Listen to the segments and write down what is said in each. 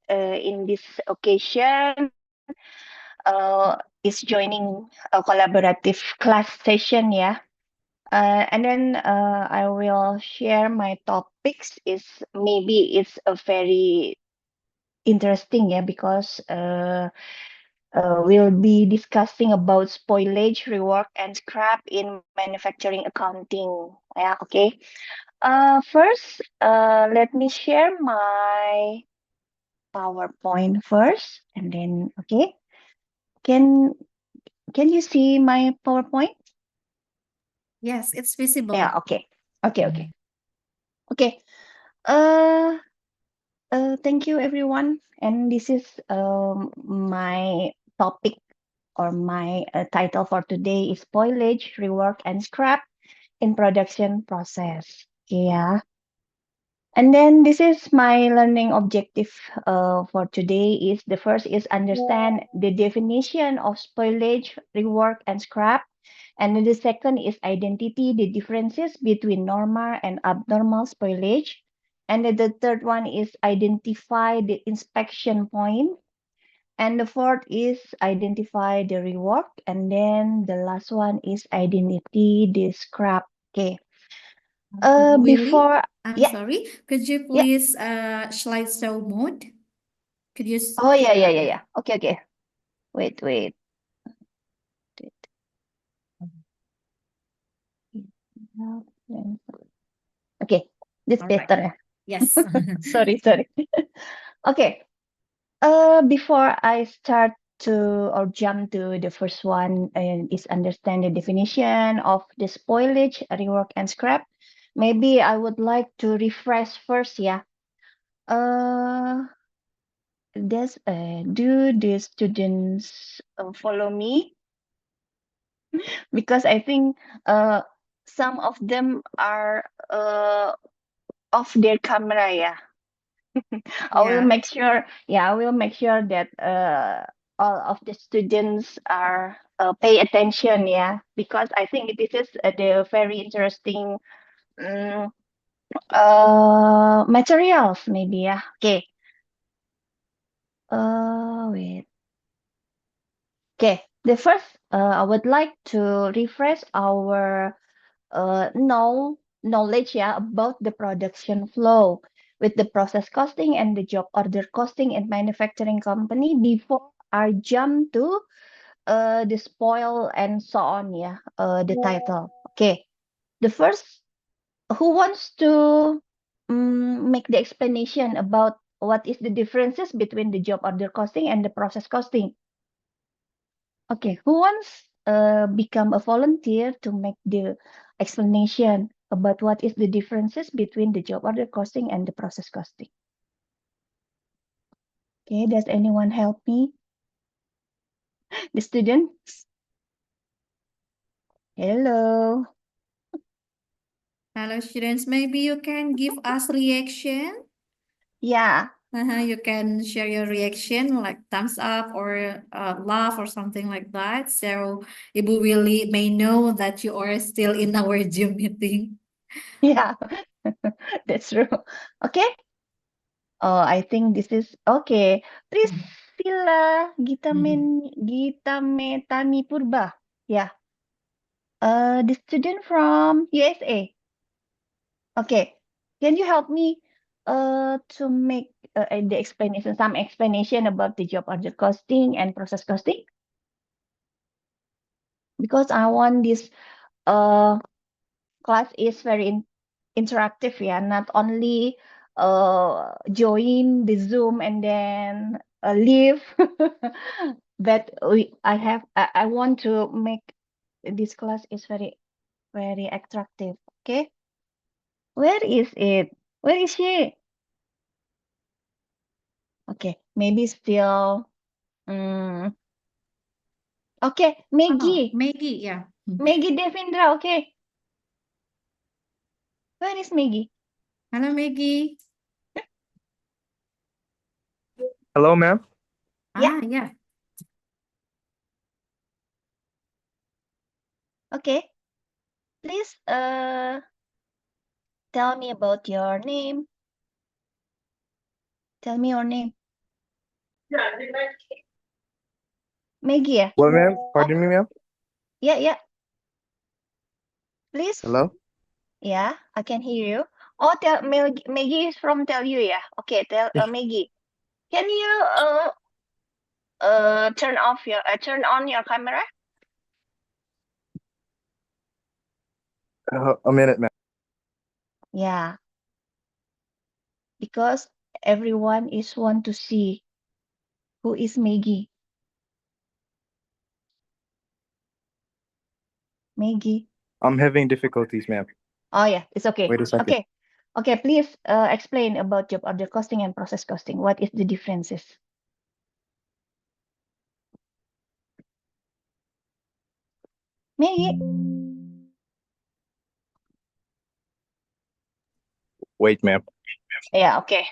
in this occasion is joining a collaborative class session, yeah. And then I will share my topics. Is maybe it's a very interesting, yeah, because we'll be discussing about spoilage, rework, and scrap in manufacturing accounting. Yeah, okay. First, let me share my PowerPoint first, and then okay. Can can you see my PowerPoint? Yes, it's visible. Yeah, okay. Okay. Okay. Uh, thank you everyone. And this is my topic or my title for today is spoilage, rework, and scrap in production process. Yeah. And then this is my learning objective for today is the first is understand the definition of spoilage, rework, and scrap. And then the second is identity the differences between normal and abnormal spoilage. And then the third one is identify the inspection point. And the fourth is identify the rework. And then the last one is identity the scrap. Okay. Willy, Before I'm yeah, sorry. Could you yeah. please slideshow mode? Could you? Oh yeah. Okay. Wait. Okay, this All right. better. Yes. Sorry. Okay. Before I start to or jump to the first one, is understand the definition of the spoilage, rework, and scrap. Maybe I would like to refresh first. Yeah. Uh, do the students follow me? Because I think some of them are off their camera. Yeah. I will Yeah. make sure, yeah, I will make sure that all of the students are pay attention, yeah, because I think this is the very interesting um, materials, maybe, yeah. Okay. Wait. Okay. The first, I would like to refresh our knowledge, yeah, about the production flow with the process costing and the job order costing in manufacturing company before I jump to the spoil and so on, yeah, the title. Okay, the first, who wants to make the explanation about what is the differences between the job order costing and the process costing? Okay, who wants become a volunteer to make the explanation about what is the differences between the job order costing and the process costing? Okay, does anyone help me? The students? Hello. Hello, students. Maybe you can give us reaction. Yeah. You can share your reaction like thumbs up or laugh or something like that. So Ibu Willy may know that you are still in our Zoom meeting. Yeah. That's true. Okay. Oh, I think this is okay. Priscilla Gitametani Purba. Yeah. The student from USA. Okay. Can you help me to make the explanation, some explanation about the job order costing and process costing? Because I want this class is very interactive, yeah, not only join the Zoom and then leave, but I want to make this class is very attractive. Okay, where is it? Where is she? Okay, maybe still. Mm, okay, Oh, Maggie. Maggie, yeah. Maggie Devendra. Okay, where is Maggie? Hello, Maggie. Hello, ma'am. Yeah. Yeah. Okay. Please tell me about your name. Tell me your name. Maggie, yeah? What, ma'am? Pardon me, ma'am? Yeah. Please. Hello? Yeah, I can hear you. Oh, Maggie is from Tell You, yeah? Okay, Maggie. Can you turn on your camera? A minute, ma'am. Yeah. Because everyone is want to see who is Maggie. Maggie. I'm having difficulties, ma'am. Oh yeah, it's okay. Wait a second. Okay, please explain about job order costing and process costing. What is the differences? Maggie. Wait, ma'am. Yeah, okay.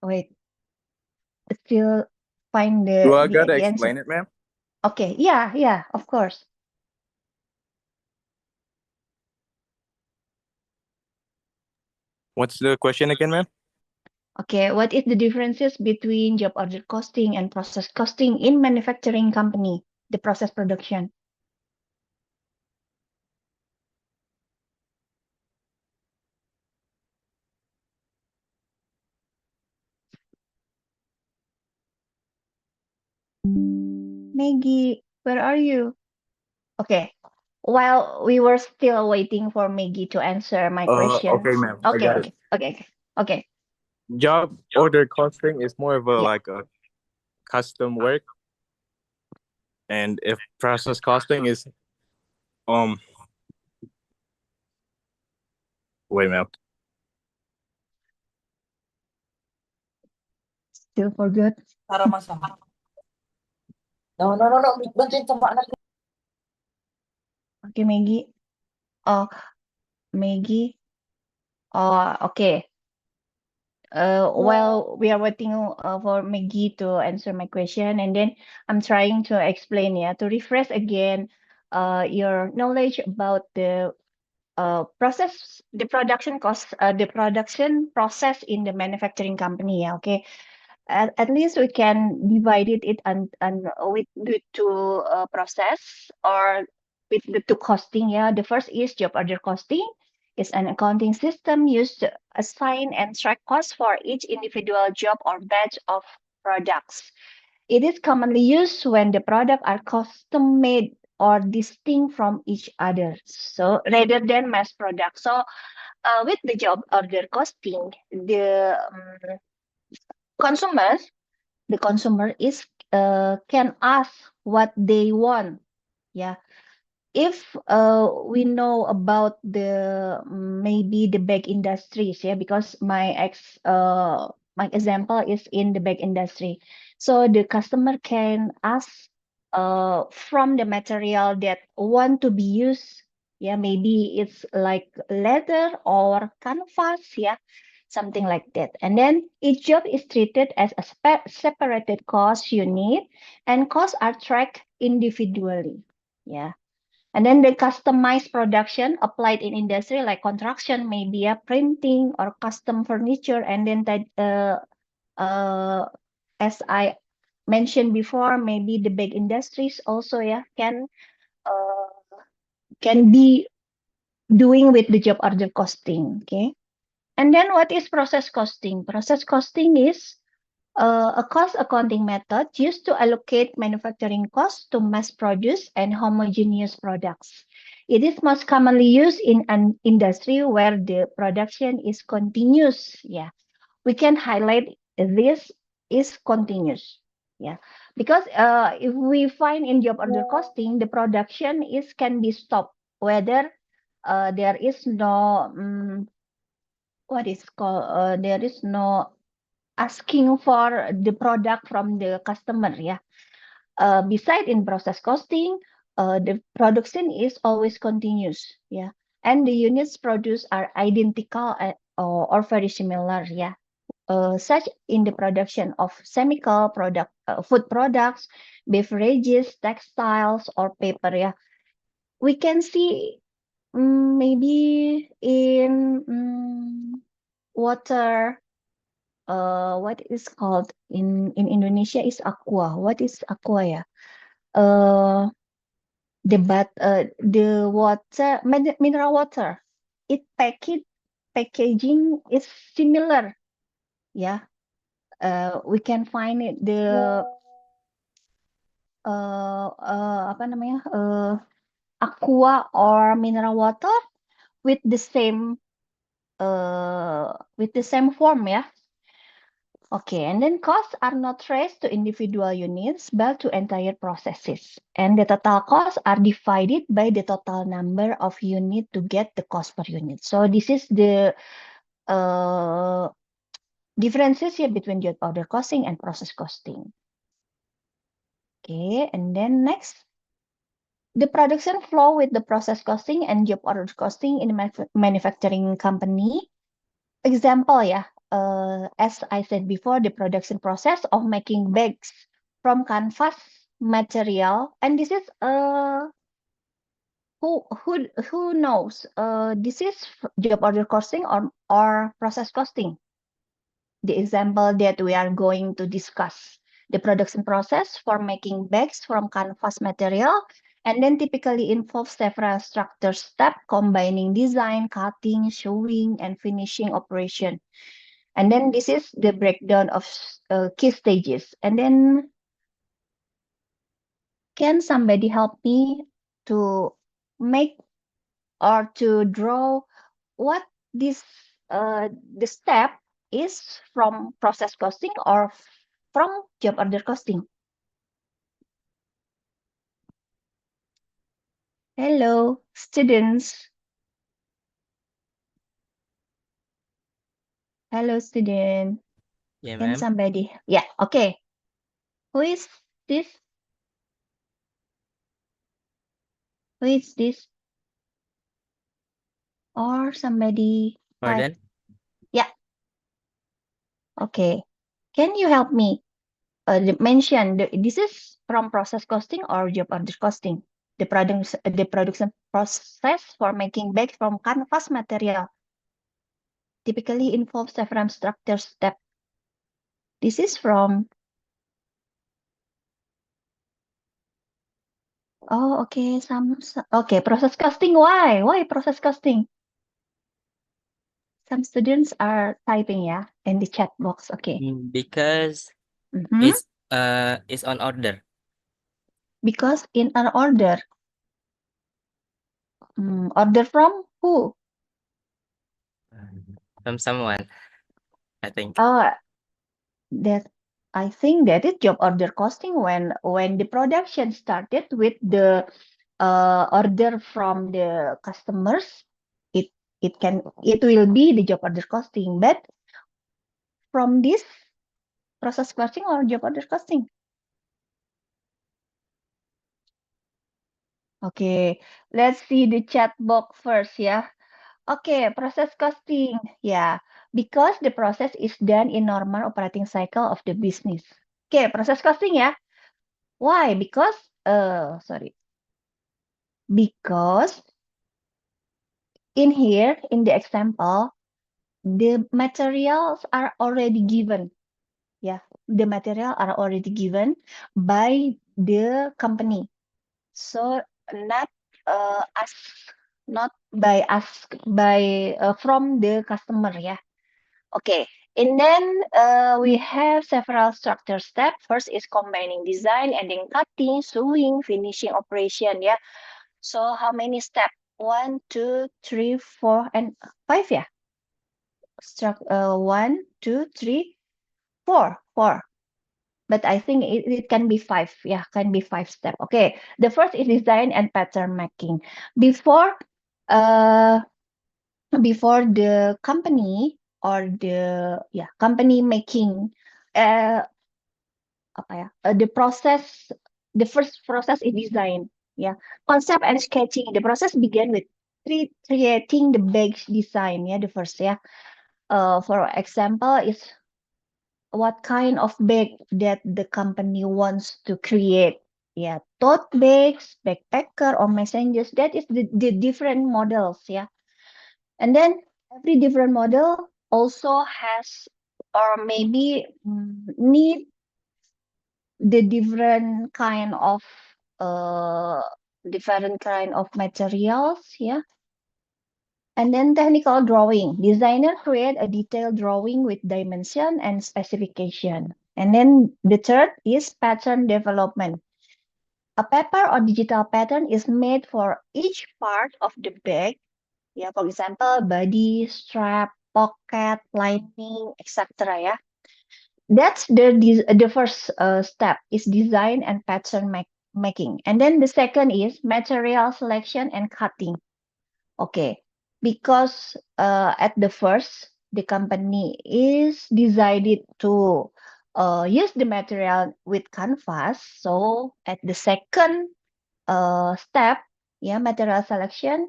Wait. Still find Do I the gotta answer. explain it, ma'am? Okay, yeah, of course. What's the question again, ma'am? Okay, what is the differences between job order costing and process costing in manufacturing company, the process production? Maggie, where are you? Okay, while we were still waiting for Maggie to answer my question. Okay, ma'am. I got it. Okay. Job order costing is more of a Yeah. like a custom work, and if process costing is wait, ma'am. Still forgot. Tara masama. No. Bantuin sama anak. Okay, Maggie. Oh, Maggie. Oh, okay. While we are waiting for Maggie to answer my question, and then I'm trying to explain, to refresh again your knowledge about the process, the production cost, the production process in the manufacturing company. Okay, at least we can divide it and with the two process or with the two costing. Yeah, the first is job order costing. Is an accounting system used to assign and track costs for each individual job or batch of products. It is commonly used when the products are custom made or distinct from each other, so rather than mass product. So with the job order costing, consumers the consumer is can ask what they want. Yeah, if we know about the maybe the bag industries, because my example is in the bag industry, so the customer can ask from the material that want to be used. Yeah, maybe it's like leather or canvas. Yeah, something like that. And then each job is treated as a separated cost unit, and costs are tracked individually. Yeah. And then the customized production applied in industry like construction, maybe printing or custom furniture. And then as I mentioned before, maybe the big industries also can be doing with the job order costing. Okay. And then what is process costing? Process costing is a cost accounting method used to allocate manufacturing costs to mass produce and homogeneous products. It is most commonly used in an industry where the production is continuous. Yeah, we can highlight this is continuous. Yeah, because if we find in job order costing, the production can be stopped whether there is no what is called there is no asking for the product from the customer. Yeah. Beside in process costing, the production is always continuous. Yeah. And the units produced are identical or very similar. Yeah. Such in the production of chemical product, food products, beverages, textiles, or paper. Yeah. We can see maybe in water, what is called in Indonesia is aqua. What is aqua ya? The water, mineral water. Packaging is similar. Yeah. We can find it apa namanya? Aqua or mineral water with the same form, yeah. Okay, and then costs are not traced to individual units, but to entire processes. And the total costs are divided by the total number of units to get the cost per unit. So this is the differences here between job order costing and process costing. Okay, and then next, the production flow with the process costing and job order costing in a manufacturing company. Example, yeah, as I said before, the production process of making bags from canvas material, and this is who knows? This is job order costing or process costing. The example that we are going to discuss, the production process for making bags from canvas material, and then typically involves several structure steps combining design, cutting, sewing, and finishing operation. And then this is the breakdown of key stages. And then can somebody help me to make or to draw what this the step is from process costing or from job order costing? Hello, students. Hello, student. Yeah, Can ma'am. somebody? Yeah, okay. Who is this? Who is this? Or somebody type? Pardon? Yeah. Okay. Can you help me mention this is from process costing or job order costing? The production process for making bags from canvas material typically involves several structure steps. This is from. Oh, okay. Okay. Process costing. Why? Why process costing? Some students are typing, yeah, in the chat box. Okay. Because Mhm. it's on order. Because in an order. Order from who? From someone, I think. Oh, that I think that is job order costing when the production started with the order from the customers, it it will be the job order costing. But from this process costing or job order costing? Okay, let's see the chat box first, yeah. Okay, process costing, yeah, because the process is done in normal operating cycle of the business. Okay, process costing, yeah. Why? Because because in here in the example, the materials are already given. Yeah, the material are already given by the company. So not us, not by us, by from the customer. Yeah. Okay. And then we have several structure steps. First is combining design, and then cutting, sewing, finishing operation. Yeah. So how many steps? 1, 2, 3, 4, and 5. Yeah. 1, 2, 3, 4. 4. But I think it can be 5. Yeah, can be 5 steps. Okay. The first is design and pattern making. Before the company or the company making the process, the first process is design. Yeah, concept and sketching. The process began with creating the bag design. Yeah, the first. Yeah. For example, is what kind of bag that the company wants to create. yeah, tote bags, backpacker, or messengers. That is the different models, yeah. And then every different model also has, or maybe need the uh different kind of materials, yeah. And then technical drawing. Designer create a detailed drawing with dimension and specification. And then the third is pattern development. A paper or digital pattern is made for each part of the bag. Yeah, for example, body, strap, pocket, lining, etc. Yeah, that's the first step is design and pattern making. And then the second is material selection and cutting. Okay, because at the first, the company is decided to use the material with canvas. So at the second step, yeah, material selection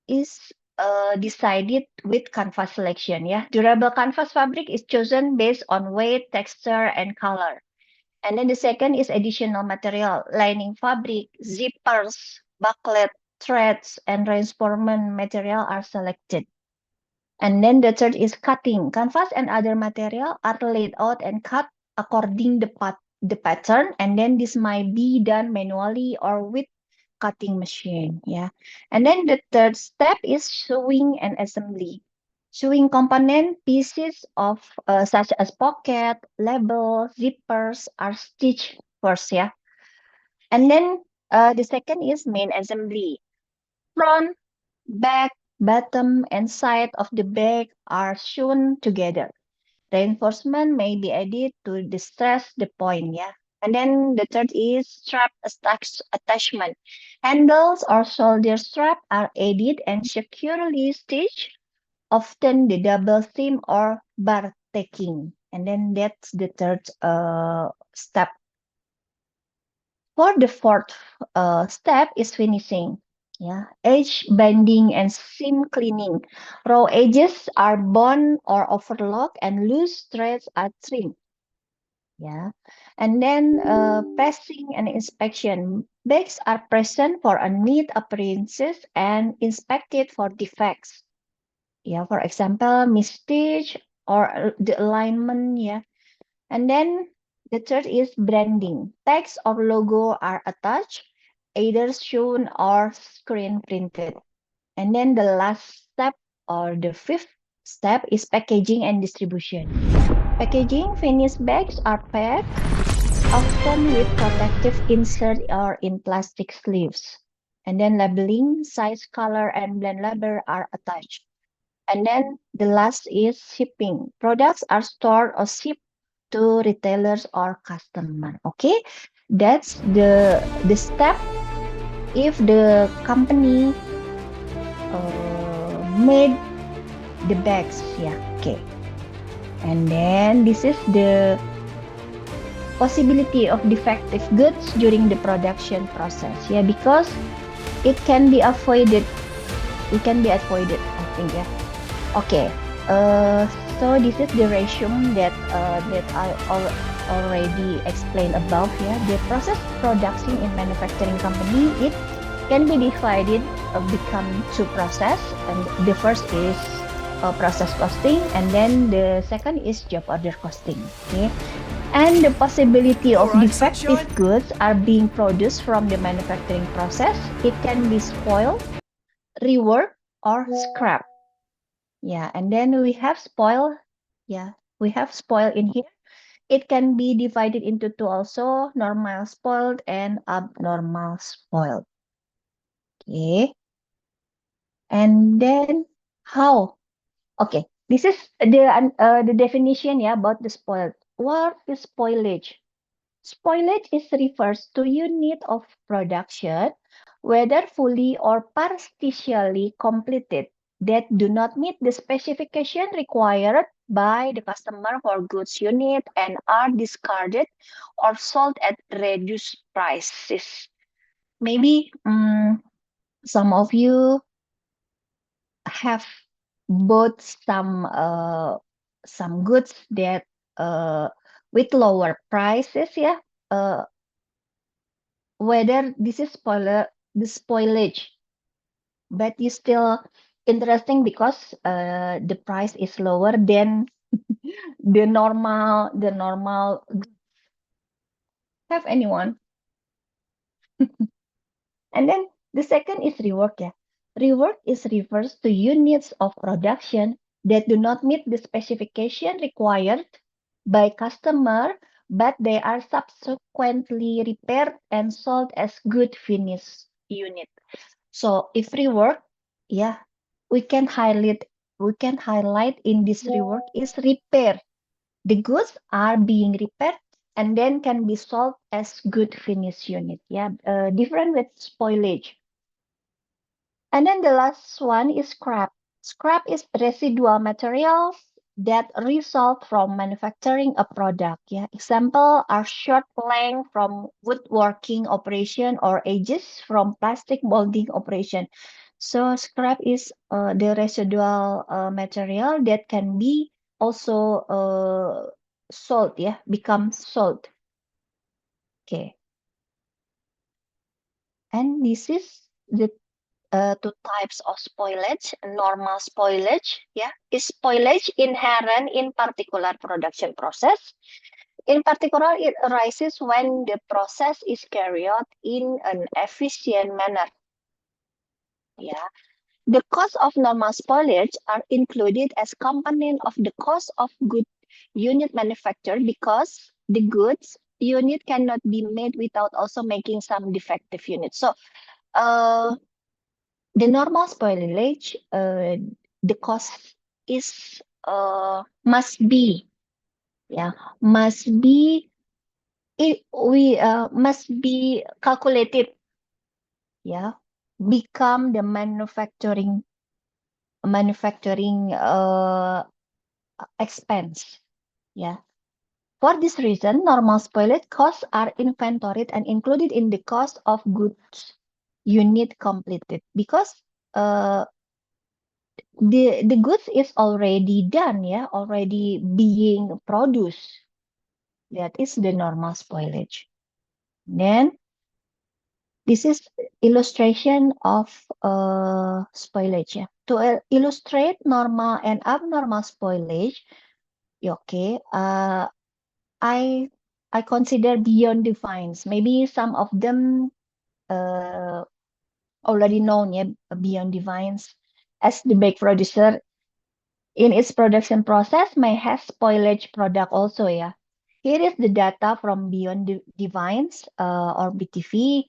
is decided with canvas selection. Yeah, durable canvas fabric is chosen based on weight, texture, and color. And then the second is additional material, lining fabric, zippers, bucklet, threads, and reinforcement material are selected. And then the third is cutting. Canvas and other material are laid out and cut according the pattern. And then this might be done manually or with cutting machine. Yeah. And then the third step is sewing and assembly. Sewing component pieces of such as pocket, label, zippers are stitched first, yeah. And then the second is main assembly. Front, back, bottom, and side of the bag are sewn together. Reinforcement may be added to distress the point, yeah. And then the third is strap attachment. Handles or shoulder strap are added and securely stitched, often the double seam or bar tacking. And then that's the third step. For the fourth step is finishing. Yeah, edge bending and seam cleaning. Raw edges are bond or overlock and loose threads are trimmed. Yeah, and then pressing and inspection. Bags are present for a neat appearances and inspected for defects. Yeah, for example, misstitch or the alignment. Yeah, and then the third is branding. Text or logo are attached, either shown or screen printed. And then the last step or the fifth step is packaging and distribution. Packaging finished bags are packed, often with protective insert or in plastic sleeves. And then labeling, size, color, and blend label are attached. And then the last is shipping. Products are stored or shipped to retailers or customer. Okay, that's the step if the company made the bags. Yeah, okay. And then this is the possibility of defective goods during the production process. Yeah, because it can be avoided. It can be avoided, I think. Yeah. Okay. So this is the resume that I already explained above. Yeah, the process production in manufacturing company, it can be divided become two process, and the first is process costing, and then the second is job order costing. Okay, and the possibility of Alright, defective sunshine. goods are being produced from the manufacturing process. It can be spoiled, reworked, or scrapped. Yeah, and then we have spoil. Yeah, we have spoil in here. It can be divided into two also, normal spoiled and abnormal spoiled. Okay. And then how? Okay, this is the definition, yeah, about the spoiled. What is spoilage? Spoilage is refers to unit of production, whether fully or partially completed, that do not meet the specification required by the customer for goods unit and are discarded or sold at reduced prices. Maybe some of you have bought some goods that with lower prices, yeah, whether this is the spoilage, but it's still interesting because the price is lower than the normal. Have anyone? And then the second is rework, yeah. Rework is refers to units of production that do not meet the specification required by customer, but they are subsequently repaired and sold as good finished unit. So if rework, yeah, we can highlight in this rework is repair. The goods are being repaired and then can be sold as good finished unit. Yeah, different with spoilage. And then the last one is scrap. Scrap is residual materials that result from manufacturing a product. Yeah, example are short plank from woodworking operation or edges from plastic molding operation. So scrap is the residual material that can be also sold. Yeah, become sold. Okay, and this is the two types of spoilage. Normal spoilage, yeah, is spoilage inherent in particular production process. In particular, it arises when the process is carried out in an efficient manner. Yeah, the cost of normal spoilage are included as component of the cost of good unit manufacture because the goods unit cannot be made without also making some defective units. So, the normal spoilage, the cost is must be, yeah, must be must be calculated, yeah, become the manufacturing expense, yeah. For this reason, normal spoilage costs are inventoried and included in the cost of goods unit completed because the goods is already done, yeah, already being produced. That is the normal spoilage. Then this is illustration of spoilage. Yeah. To illustrate normal and abnormal spoilage, okay, I consider beyond defines. Maybe some of them already known, yeah, beyond defines as the big producer in its production process may have spoilage product also, yeah. Here is the data from Beyond Divines or BTV.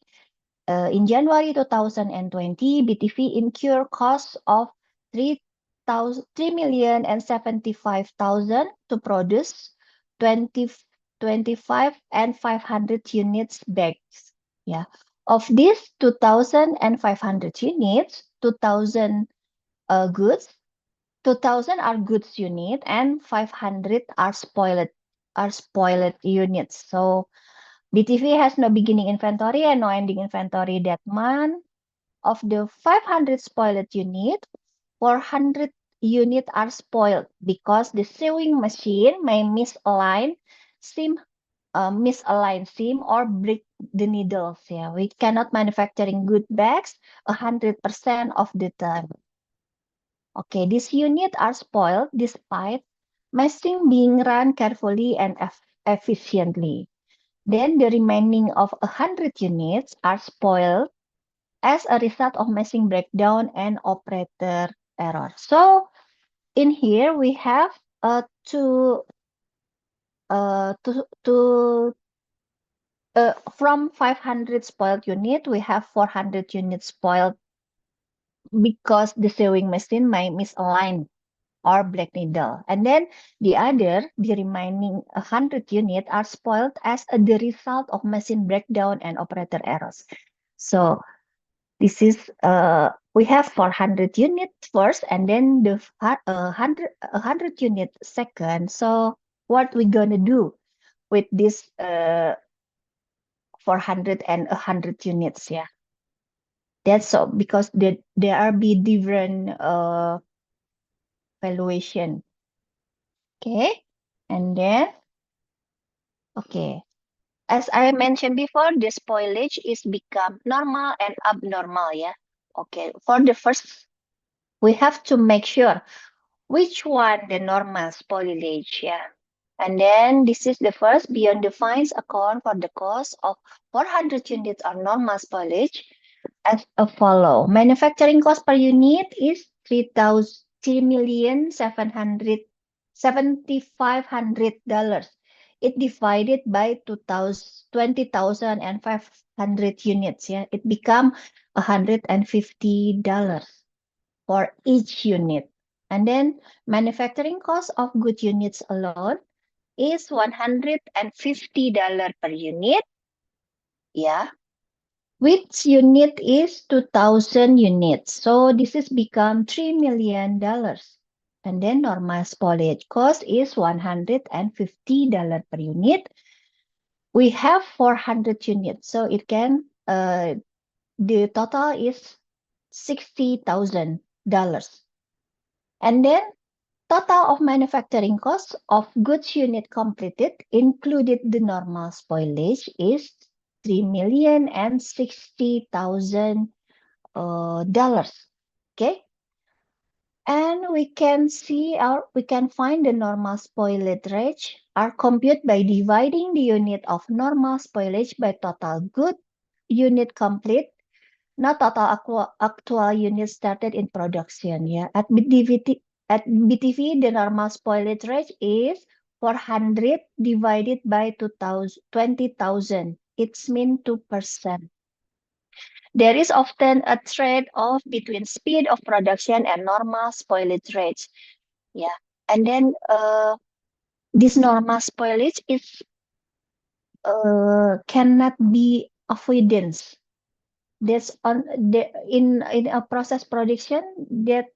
In January 2020, BTV incurred costs of 3,075,000 to produce 25 and 500 units bags. Yeah. Of these 2,500 units, 2,000 goods, 2,000 are goods unit and 500 are spoiled units. So BTV has no beginning inventory and no ending inventory that month. Of the 500 spoiled unit, 400 units are spoiled because the sewing machine may misalign seam or break the needles. Yeah, we cannot manufacturing good bags 100% of the time. Okay, these units are spoiled despite machine being run carefully and efficiently. Then the remaining of 100 units are spoiled as a result of machine breakdown and operator error. So in here we have from 500 spoiled unit, we have 400 units spoiled because the sewing machine may misalign or black needle. And then the remaining 100 units are spoiled as the result of machine breakdown and operator errors. So this is we have 400 units first and then the 100 units second. So what we gonna do with this 400 and 100 units? Yeah, that's so because there are be different valuation. Okay, and then okay, as I mentioned before, the spoilage is become normal and abnormal, yeah. Okay, for the first, we have to make sure which one the normal spoilage, yeah. And then this is the first beyond the fines account for the cost of 400 units of normal spoilage as a follow. Manufacturing cost per unit is $3,775. It divided by 20,500 units. Yeah, it become $150 for each unit. And then manufacturing cost of good units alone is $150 per unit. Yeah. Which unit is 2,000 units. So this is become $3 million. And then normal spoilage cost is $150 per unit. We have 400 units. So it can, the total is $60,000. And then total of manufacturing costs of goods unit completed, included the normal spoilage, is $3,060,000. Okay, and we can find the normal spoilage rate are computed by dividing the unit of normal spoilage by total good unit complete, not total actual units started in production. Yeah, at BTV, the normal spoilage rate is 400 divided by 20,000. It's mean 2%. There is often a trade-off between speed of production and normal spoilage rates. Yeah, and then this normal spoilage is cannot be avoidance. That's on in a process production that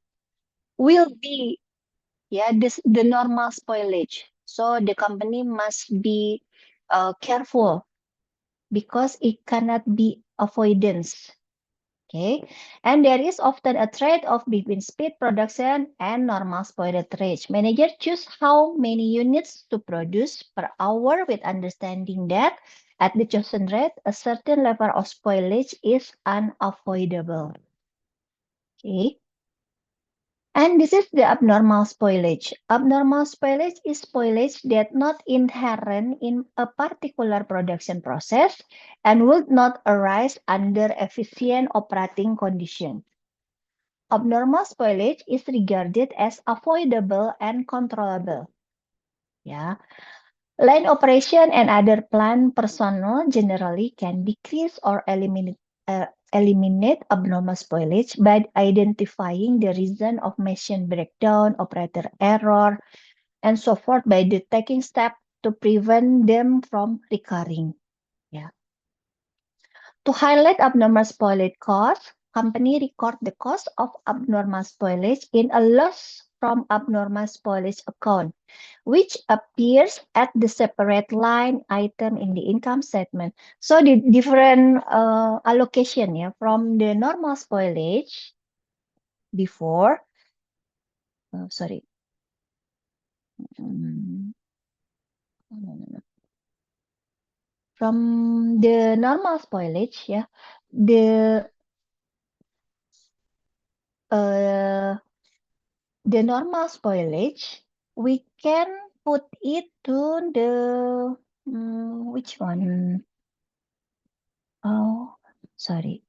will be, yeah, the normal spoilage. So the company must be careful because it cannot be avoidance. Okay, and there is often a trade-off between speed production and normal spoilage rate. Manager choose how many units to produce per hour with understanding that at the chosen rate, a certain level of spoilage is unavoidable. Okay. And this is the abnormal spoilage. Abnormal spoilage is spoilage that not inherent in a particular production process and would not arise under efficient operating conditions. Abnormal spoilage is regarded as avoidable and controllable. Yeah. Line operation and other plant personnel generally can decrease or eliminate abnormal spoilage by identifying the reason of machine breakdown, operator error, and so forth by taking steps to prevent them from recurring. Yeah. To highlight abnormal spoilage cost, company record the cost of abnormal spoilage in a loss from abnormal spoilage account, which appears at the separate line item in the income statement. So the different allocation, yeah, from the normal spoilage before, sorry. From the normal spoilage, yeah, the normal spoilage, we can put it to the which one? Oh, sorry.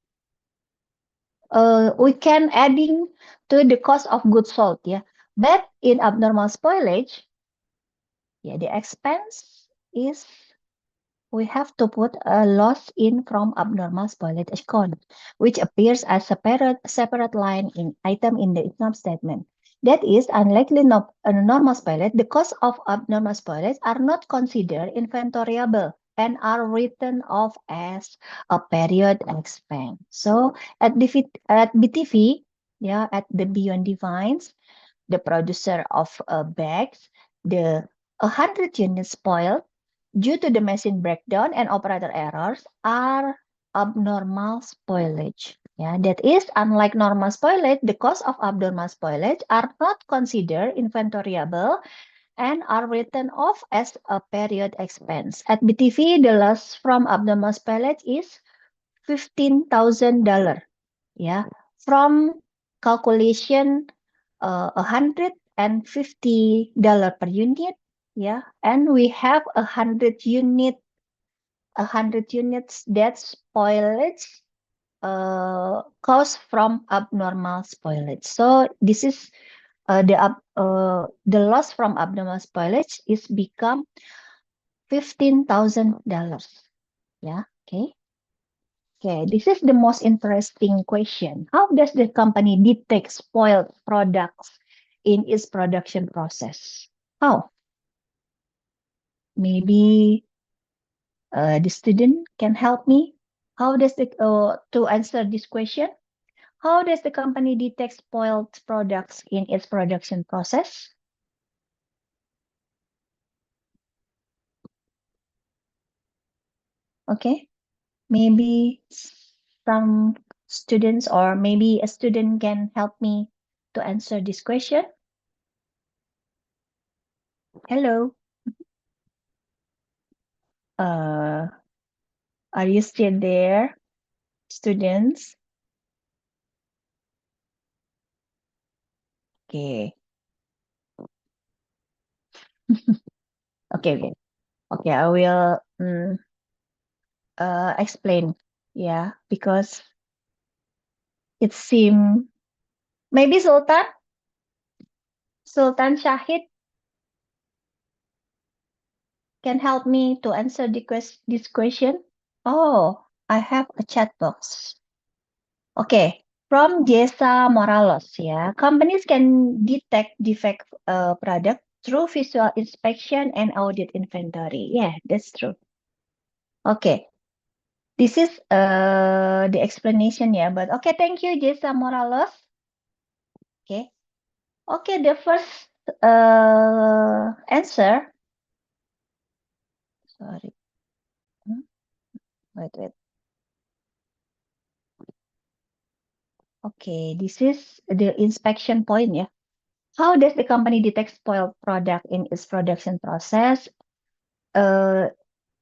We can adding to the cost of goods sold, yeah. But in abnormal spoilage, yeah, the expense is we have to put a loss in from abnormal spoilage account, which appears as separate line in item in the income statement. That is, unlikely normal spoilage, the cost of abnormal spoilage are not considered inventoriable and are written off as a period expense. So at BTV, yeah, at the Beyond Divines, the producer of bags, the 100 units spoiled due to the machine breakdown and operator errors are abnormal spoilage. Yeah, that is, unlike normal spoilage, the cost of abnormal spoilage are not considered inventoriable and are written off as a period expense. At BTV, the loss from abnormal spoilage is $15,000. Yeah, from calculation $150 per unit. Yeah, and we have 100 units that spoilage caused from abnormal spoilage. So this is the loss from abnormal spoilage is become $15,000. Yeah, okay. Okay, this is the most interesting question. How does the company detect spoiled products in its production process? How? Maybe the student can help me. How does to answer this question? How does the company detect spoiled products in its production process? Okay, maybe some students or maybe a student can help me to answer this question. Hello. Are you still there, students? Okay. Okay. I will explain. Yeah, because it seems maybe Sultan Shahid can help me to answer this question. Oh, I have a chat box. Okay, from Jesa Moralos, yeah, companies can detect defect product through visual inspection and audit inventory. Yeah, that's true. Okay, this is the explanation, yeah. But okay, thank you, Jesa Moralos. Okay, the first answer. Sorry. Wait. Okay, this is the inspection point, yeah. How does the company detect spoiled product in its production process? The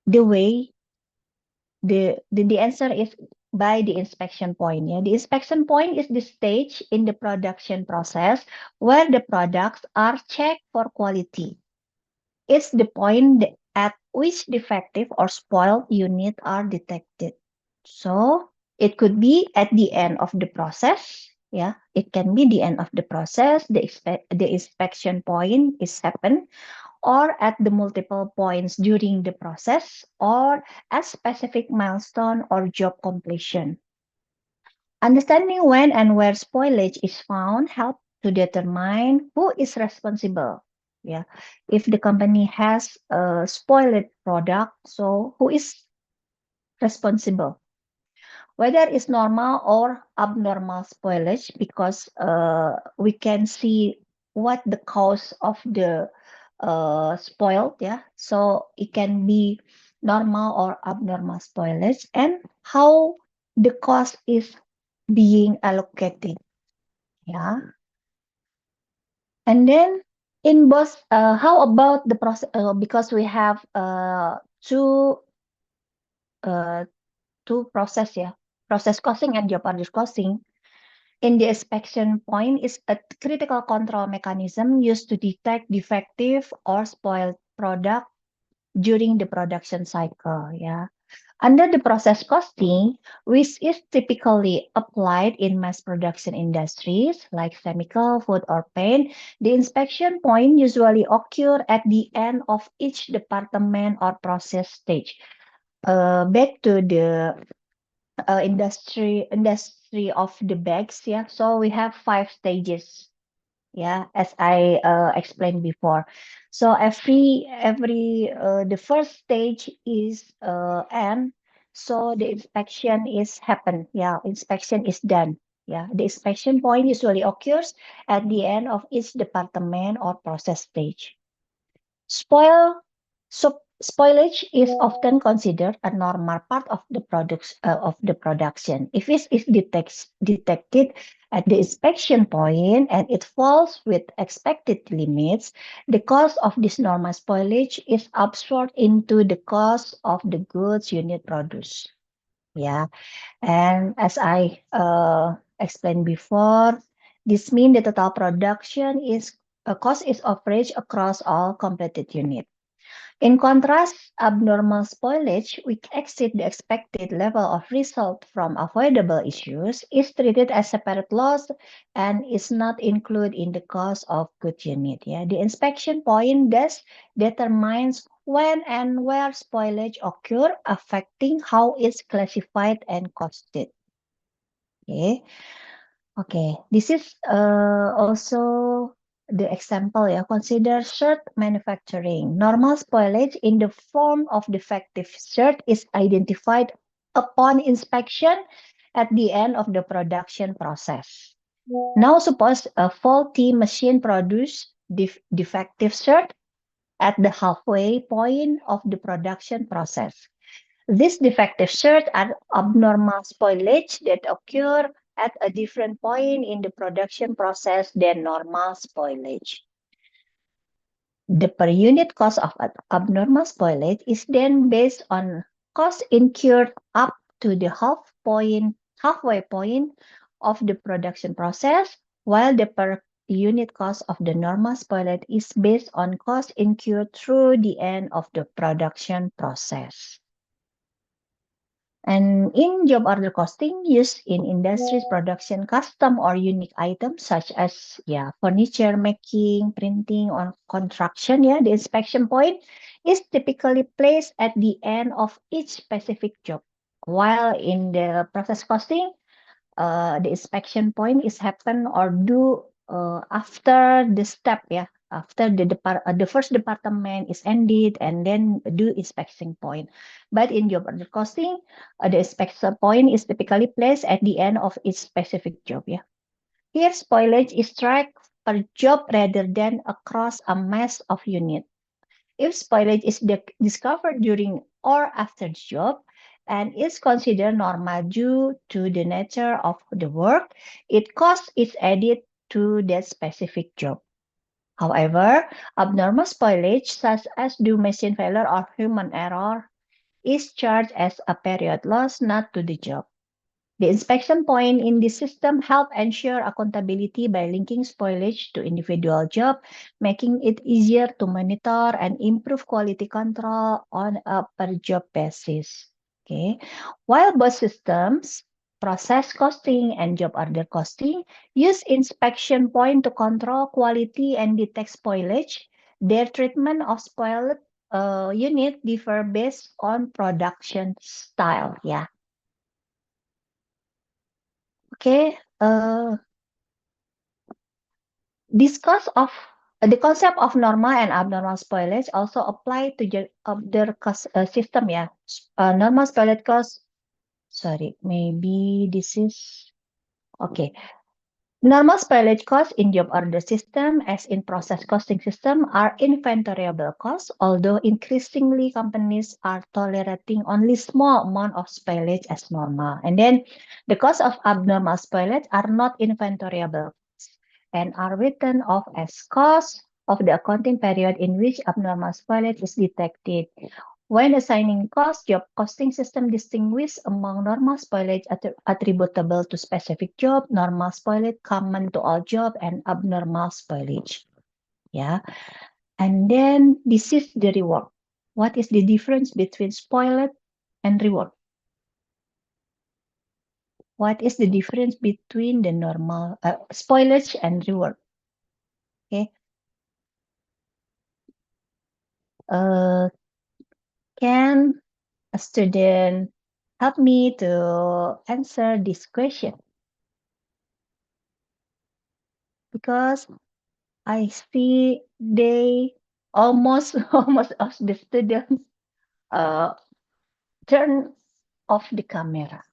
way the answer is by the inspection point. Yeah, the inspection point is the stage in the production process where the products are checked for quality. It's the point at which defective or spoiled units are detected. So it could be at the end of the process. Yeah, it can be the end of the process. The inspection point is happen, or at the multiple points during the process, or at specific milestone or job completion. Understanding when and where spoilage is found help to determine who is responsible. Yeah, if the company has a spoiled product, so who is responsible? Whether it's normal or abnormal spoilage, because we can see what the cause of the spoiled, yeah. So it can be normal or abnormal spoilage, and how the cost is being allocated, yeah. And then in both, how about the process? Because we have two process, yeah, process costing and job order costing. In the inspection point is a critical control mechanism used to detect defective or spoiled product during the production cycle. Yeah. Under the process costing, which is typically applied in mass production industries like chemical, food, or paint, the inspection point usually occur at the end of each department or process stage. Back to the industry of the bags, yeah. So we have 5 stages, yeah, as I explained before. So every the first stage is end, so the inspection is happen, yeah, inspection is done. Yeah, the inspection point usually occurs at the end of each department or process stage. Spoil Spoilage is often considered a normal part of the production. If it is detected at the inspection point and it falls with expected limits, the cost of this normal spoilage is absorbed into the cost of the goods unit produced. Yeah, and as I explained before, this means the total production cost is average across all completed units. In contrast, abnormal spoilage, which exceed the expected level of result from avoidable issues, is treated as separate loss and is not included in the cost of good unit. Yeah, the inspection point thus determines when and where spoilage occur, affecting how it's classified and costed. Okay. Okay, this is also the example ya. Consider shirt manufacturing. Normal spoilage in the form of defective shirt is identified upon inspection at the end of the production process. Now suppose a faulty machine produce defective shirt at the halfway point of the production process. These defective shirts are abnormal spoilage that occur at a different point in the production process than normal spoilage. The per unit cost of abnormal spoilage is then based on cost incurred up to the halfway point of the production process, while the per unit cost of the normal spoilage is based on cost incurred through the end of the production process. And in job order costing used in industries production custom or unique items such as furniture making, printing, or construction, the inspection point is typically placed at the end of each specific job. While in the process costing, the inspection point is happen or do after the step, after the first department is ended and then do inspection point. But in job order costing, the inspection point is typically placed at the end of each specific job. Here spoilage is tracked per job rather than across a mass of units. If spoilage is discovered during or after the job and is considered normal due to the nature of the work, its cost is added to that specific job. However, abnormal spoilage, such as due machine failure or human error, is charged as a period loss, not to the job. The inspection point in the system help ensure accountability by linking spoilage to individual job, making it easier to monitor and improve quality control on a per job basis. Okay, while both systems, process costing and job order costing, use inspection point to control quality and detect spoilage, their treatment of spoiled unit differ based on production style. Okay, the concept of normal and abnormal spoilage also apply to the other system. Normal spoilage cost. Sorry, maybe this is okay. Normal spoilage costs in job order system, as in process costing system, are inventoriable costs, although increasingly companies are tolerating only small amount of spoilage as normal. And then the cost of abnormal spoilage are not inventoriable and are written off as cost of the accounting period in which abnormal spoilage is detected. When assigning cost, job costing system distinguish among normal spoilage attributable to specific job, normal spoilage common to all job, and abnormal spoilage. And then this is the reward. What is the difference between spoilage and reward? What is the difference between the normal spoilage and reward? Okay. Can a student help me to answer this question? Because I see they almost of the students turn off the camera.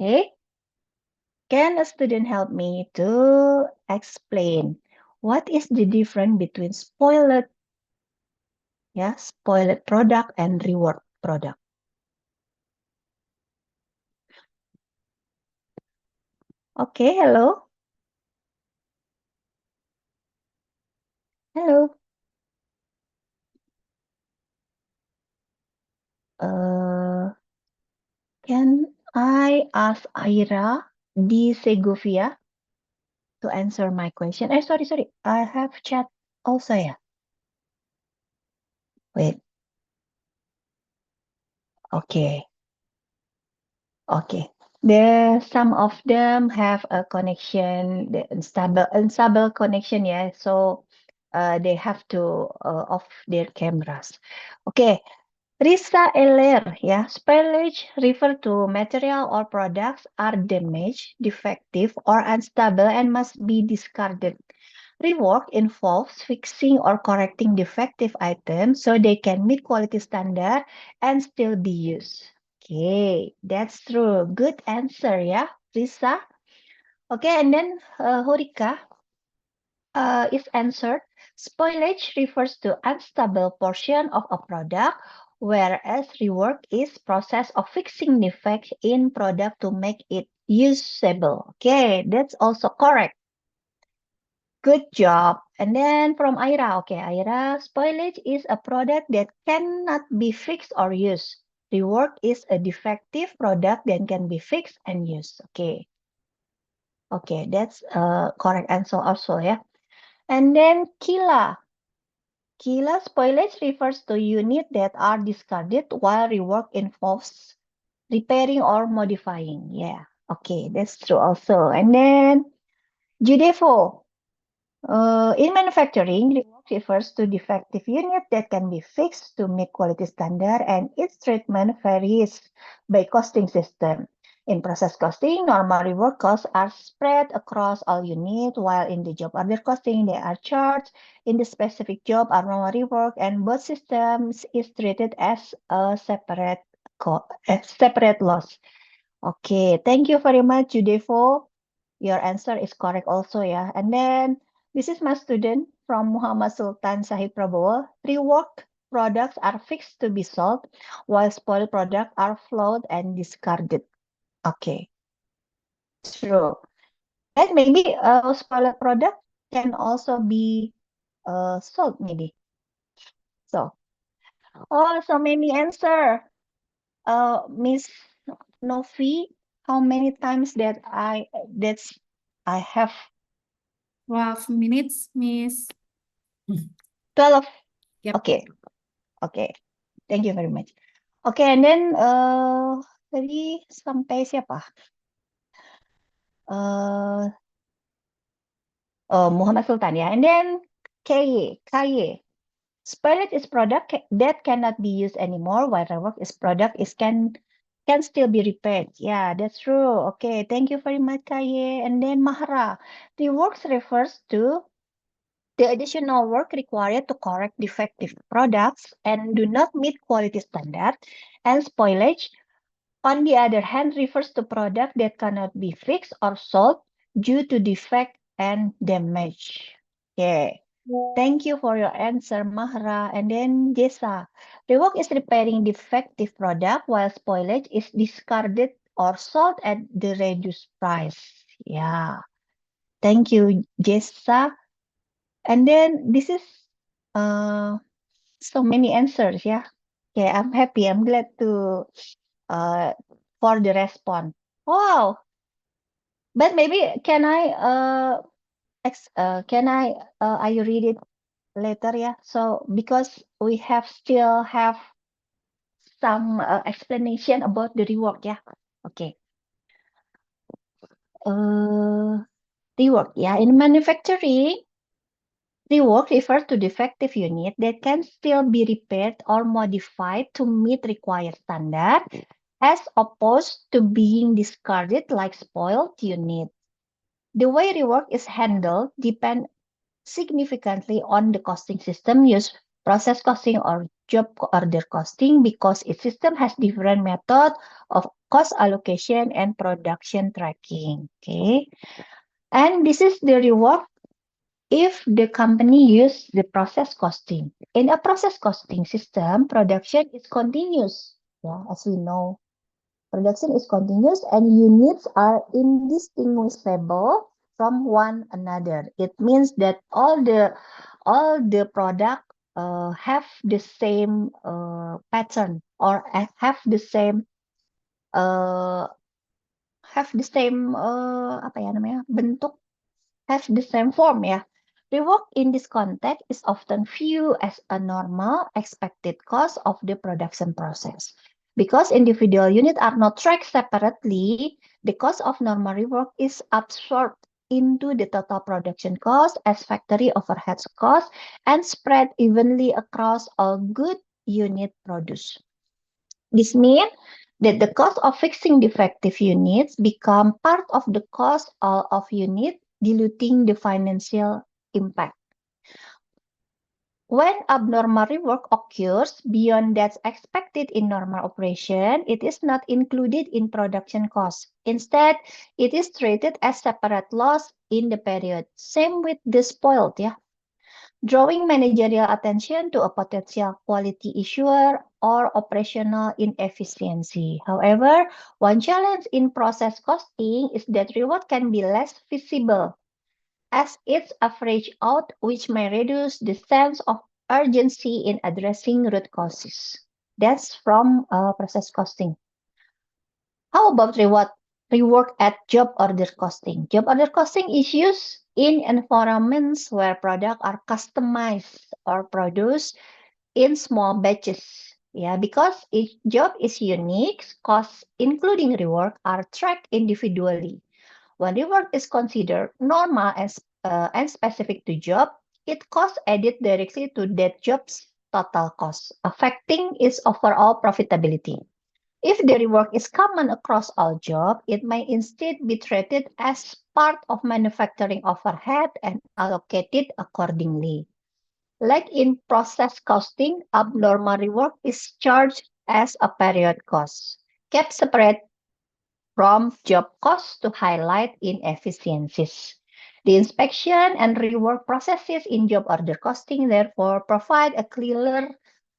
Okay. Can a student help me to explain what is the difference between spoiled Yeah, spoiled product and reward product. Okay, hello. Hello. Can I ask Aira di Segovia to answer my question? Sorry. I have chat also, yeah. Wait. Okay. Some of them have a connection, the unstable connection, yeah. So they have to off their cameras. Okay. Risa Eller, yeah. Spoilage refer to material or products are damaged, defective, or unstable and must be discarded. Rework involves fixing or correcting defective items so they can meet quality standard and still be used. Okay, that's true. Good answer, yeah, Risa. Okay, and then Horika is answered. Spoilage refers to unstable portion of a product, whereas rework is process of fixing defects in product to make it usable. Okay, that's also correct. Good job. And then from Aira, okay, Aira, spoilage is a product that cannot be fixed or used. Rework is a defective product that can be fixed and used. Okay. Okay, that's a correct answer also, yeah. And then Kila. Kila spoilage refers to units that are discarded while rework involves repairing or modifying. Yeah. Okay, that's true also. And then Judefo. In manufacturing, rework refers to defective unit that can be fixed to meet quality standard, and its treatment varies by costing system. In process costing, normal rework costs are spread across all units, while in the job order costing, they are charged in the specific job or normal rework, and both systems is treated as a separate loss. Okay, thank you very much, Judefo. Your answer is correct also, yeah. And then this is my student from Muhammad Sultan Sahid Prabowo. Rework products are fixed to be sold, while spoiled products are flawed and discarded. Okay, true. And maybe a spoiled product can also be sold, maybe. So, oh, so many answer. Miss Novi, how many times I have 12 minutes, Miss. 12. Yep. Okay. Thank you very much. Okay, and then tadi sampai siapa? Muhammad Sultan, ya. And then KY. Spoilage is product that cannot be used anymore, while rework is product can still be repaired. Yeah, that's true. Okay, thank you very much, KY. And then Mahra. Reworks refers to the additional work required to correct defective products and do not meet quality standard. And spoilage, on the other hand, refers to product that cannot be fixed or sold due to defect and damage. Okay. Thank you for your answer, Mahra. And then Jessa. Rework is repairing defective product while spoilage is discarded or sold at the reduced price. Yeah. Thank you, Jessa. And then this is so many answers, yeah. Okay, I'm happy. I'm glad to for the response. Wow. But maybe can I read it later, yeah? So because we still have some explanation about the rework, yeah. Okay. Rework, yeah. In manufacturing, rework refers to defective unit that can still be repaired or modified to meet required standard, as opposed to being discarded like spoiled unit. The way rework is handled depends significantly on the costing system used, process costing or job order costing, because each system has different method of cost allocation and production tracking. Okay, and this is the rework if the company use the process costing. In a process costing system, production is continuous. Yeah, as we know, production is continuous and units are indistinguishable from one another. It means that all the product have the same pattern or have the same apa ya namanya, bentuk, have the same form ya. Rework in this context is often viewed as a normal expected cost of the production process. Because individual units are not tracked separately, the cost of normal rework is absorbed into the total production cost as factory overhead cost and spread evenly across all good unit produced. This means that the cost of fixing defective units become part of the cost of unit, diluting the financial impact. When abnormal rework occurs beyond that's expected in normal operation, it is not included in production cost. Instead, it is treated as separate loss in the period. Same with the spoiled, yeah. Drawing managerial attention to a potential quality issue or operational inefficiency. However, one challenge in process costing is that reward can be less visible as it's averaged out, which may reduce the sense of urgency in addressing root causes. That's from process costing. How about rework at job order costing? Job order costing is used in environments where products are customized or produced in small batches. Yeah, because each job is unique, costs including rework are tracked individually. When rework is considered normal and specific to job, it costs added directly to that job's total cost, affecting its overall profitability. If the rework is common across all jobs, it may instead be treated as part of manufacturing overhead and allocated accordingly. Like in process costing, abnormal rework is charged as a period cost, kept separate from job costs to highlight inefficiencies. The inspection and rework processes in job order costing therefore provide a clearer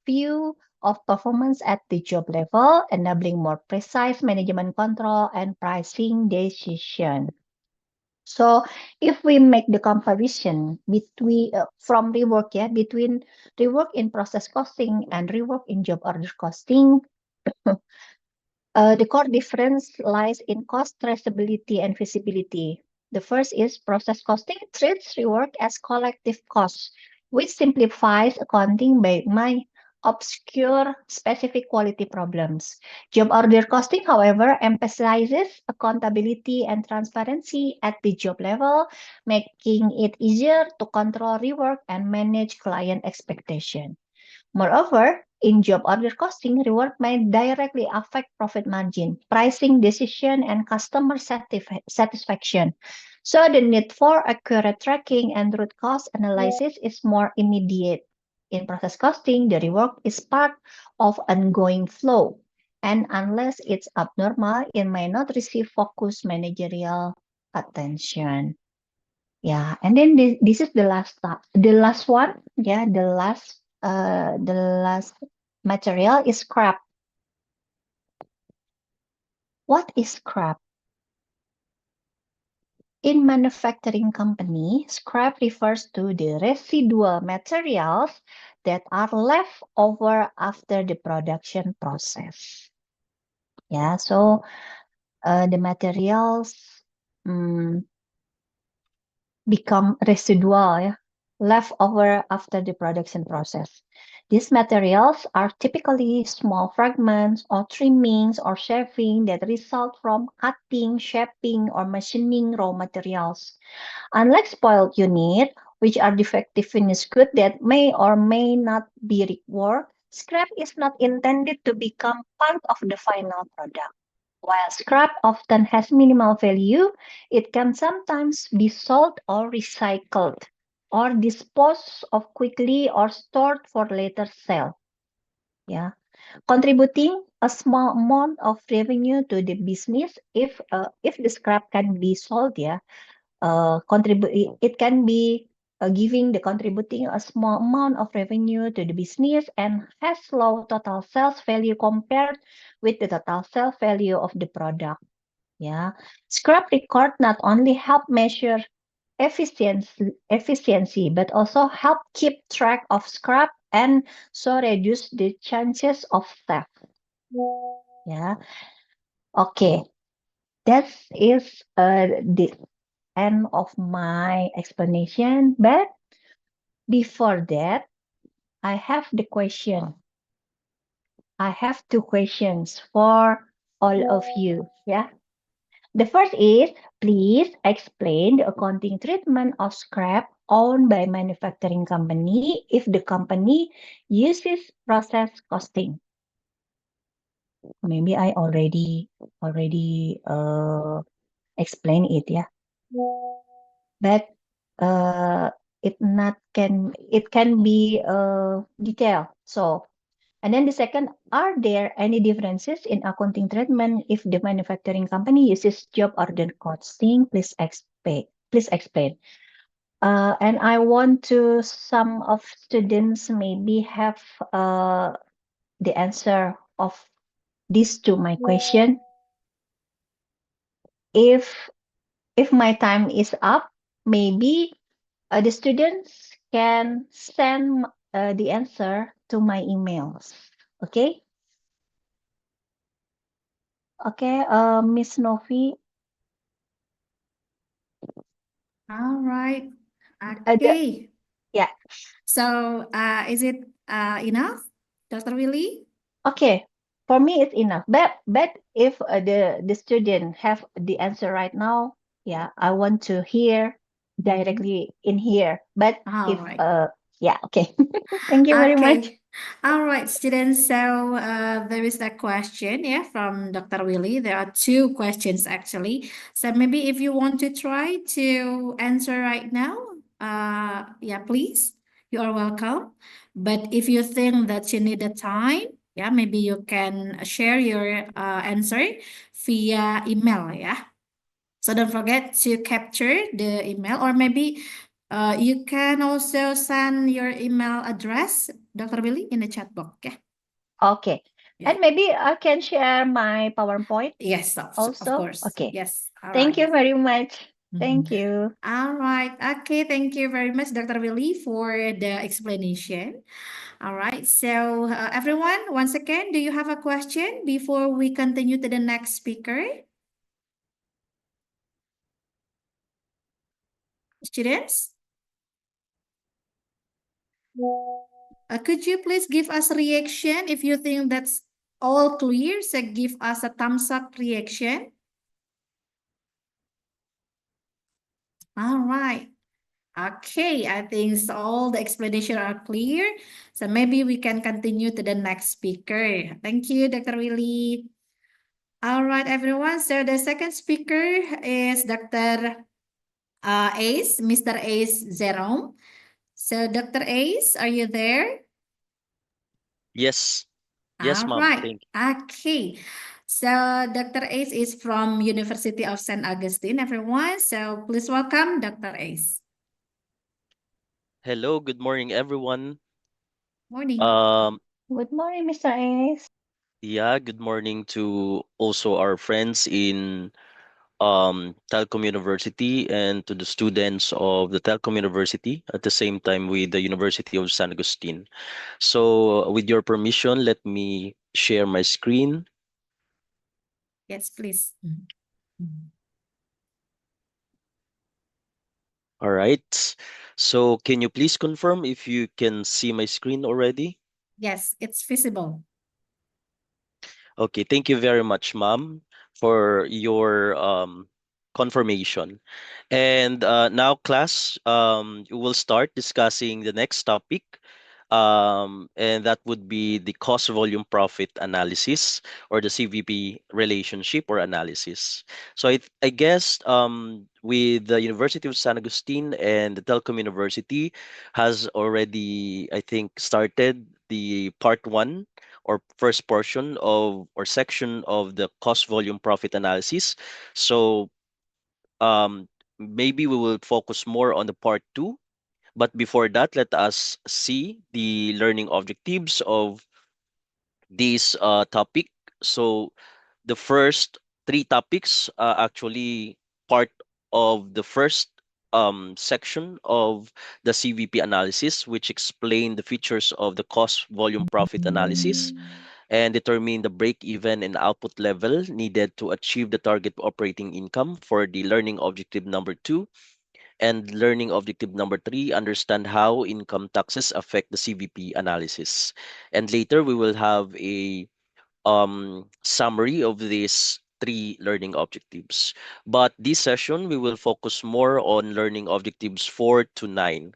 view of performance at the job level, enabling more precise management control and pricing decision. So if we make the comparison between from rework, between rework in process costing and rework in job order costing, the core difference lies in cost traceability and visibility. The first is process costing treats rework as collective costs, which simplifies accounting by obscure specific quality problems. Job order costing, however, emphasizes accountability and transparency at the job level, making it easier to control rework and manage client expectation. Moreover, in job order costing, reward may directly affect profit margin, pricing decision, and customer satisfaction. So the need for accurate tracking and root cause analysis is more immediate. In process costing, the reward is part of ongoing flow. And unless it's abnormal, it may not receive focused managerial attention. Yeah, and then this is the last one. Yeah, the last material is scrap. What is scrap? In manufacturing company, scrap refers to the residual materials that are left over after the production process. Yeah, so the materials become residual, left over after the production process. These materials are typically small fragments or trimmings or shaving that result from cutting, shaping, or machining raw materials. Unlike spoiled units, which are defective finished goods that may or may not be reworked, scrap is not intended to become part of the final product. While scrap often has minimal value, it can sometimes be sold or recycled, or disposed of quickly or stored for later sale. Yeah, contributing a small amount of revenue to the business if the scrap can be sold. Yeah, it can be giving the contributing a small amount of revenue to the business and has low total sales value compared with the total sales value of the product. Yeah, scrap record not only help measure efficiency, but also help keep track of scrap and so reduce the chances of theft. Yeah, okay, that is the end of my explanation. But before that, I have the question. I have two questions for all of you. Yeah. The first is, please explain the accounting treatment of scrap owned by manufacturing company if the company uses process costing. Maybe I already explained it, yeah. But it can be detailed. So, and then the second, are there any differences in accounting treatment if the manufacturing company uses job order costing? Please explain. Please explain. And I want to some of students maybe have the answer of these to my question. If my time is up, maybe the students can send the answer to my emails. Okay. Okay, Miss Novi. All right. The- Okay. yeah. So, is it enough, Dr. Willy? Okay. For me, it's enough. But if the student have the answer right now, yeah, I want to hear directly in here. But All if right. yeah, okay. Thank you very much. Okay. All right, students. So there is a question, yeah, from Dr. Willy. There are two questions actually. So maybe if you want to try to answer right now, yeah, please, you are welcome. But if you think that you need the time, yeah, maybe you can share your answer via email, yeah. So don't forget to capture the email, or maybe you can also send your email address, Dr. Billy, in the chat box. Okay. Okay. Yeah. And maybe I can share my PowerPoint Yes, of also. course. Okay. Yes. All Thank right. you very much. Mhm. Thank you. All right. Okay. Thank you very much, Dr. Willy, for the explanation. All right. So, everyone, once again, do you have a question before we continue to the next speaker? Students? Could you please give us a reaction if you think that's all clear? So give us a thumbs up reaction. All right. Okay, I think all the explanation are clear. So maybe we can continue to the next speaker. Thank you, Dr. Willy. All right, everyone. So the second speaker is Dr. Ace, Mr. Ace Jerome. So Dr. Ace, are you there? Yes. Yes, All ma'am. right. Thank you. Okay. So Dr. Ace is from University of St. Augustine, everyone. So please welcome Dr. Ace. Hello, good morning, everyone. Morning. Good morning, Mr. Ace. Yeah, good morning to also our friends in Telcom University and to the students of the Telcom University at the same time with the University of San Agustin. So, with your permission, let me share my screen. Yes, please. All right. So, can you please confirm if you can see my screen already? Yes, it's visible. Okay, thank you very much, ma'am, for your confirmation. And now, class, we will start discussing the next topic, and that would be the cost volume profit analysis or the CVP relationship or analysis. So I guess with the University of San Agustin and the Telcom University has already, I think, started the part one or first portion of or section of the cost volume profit analysis. So maybe we will focus more on the part two But before that, let us see the learning objectives of this topic. So the first three topics are actually part of the first section of the CVP analysis, which explain the features of the cost volume profit analysis and determine the break-even and output level needed to achieve the target operating income for the learning objective number 2. And learning objective number 3, understand how income taxes affect the CVP analysis. And later we will have a summary of these three learning objectives. But this session, we will focus more on learning objectives 4 to 9.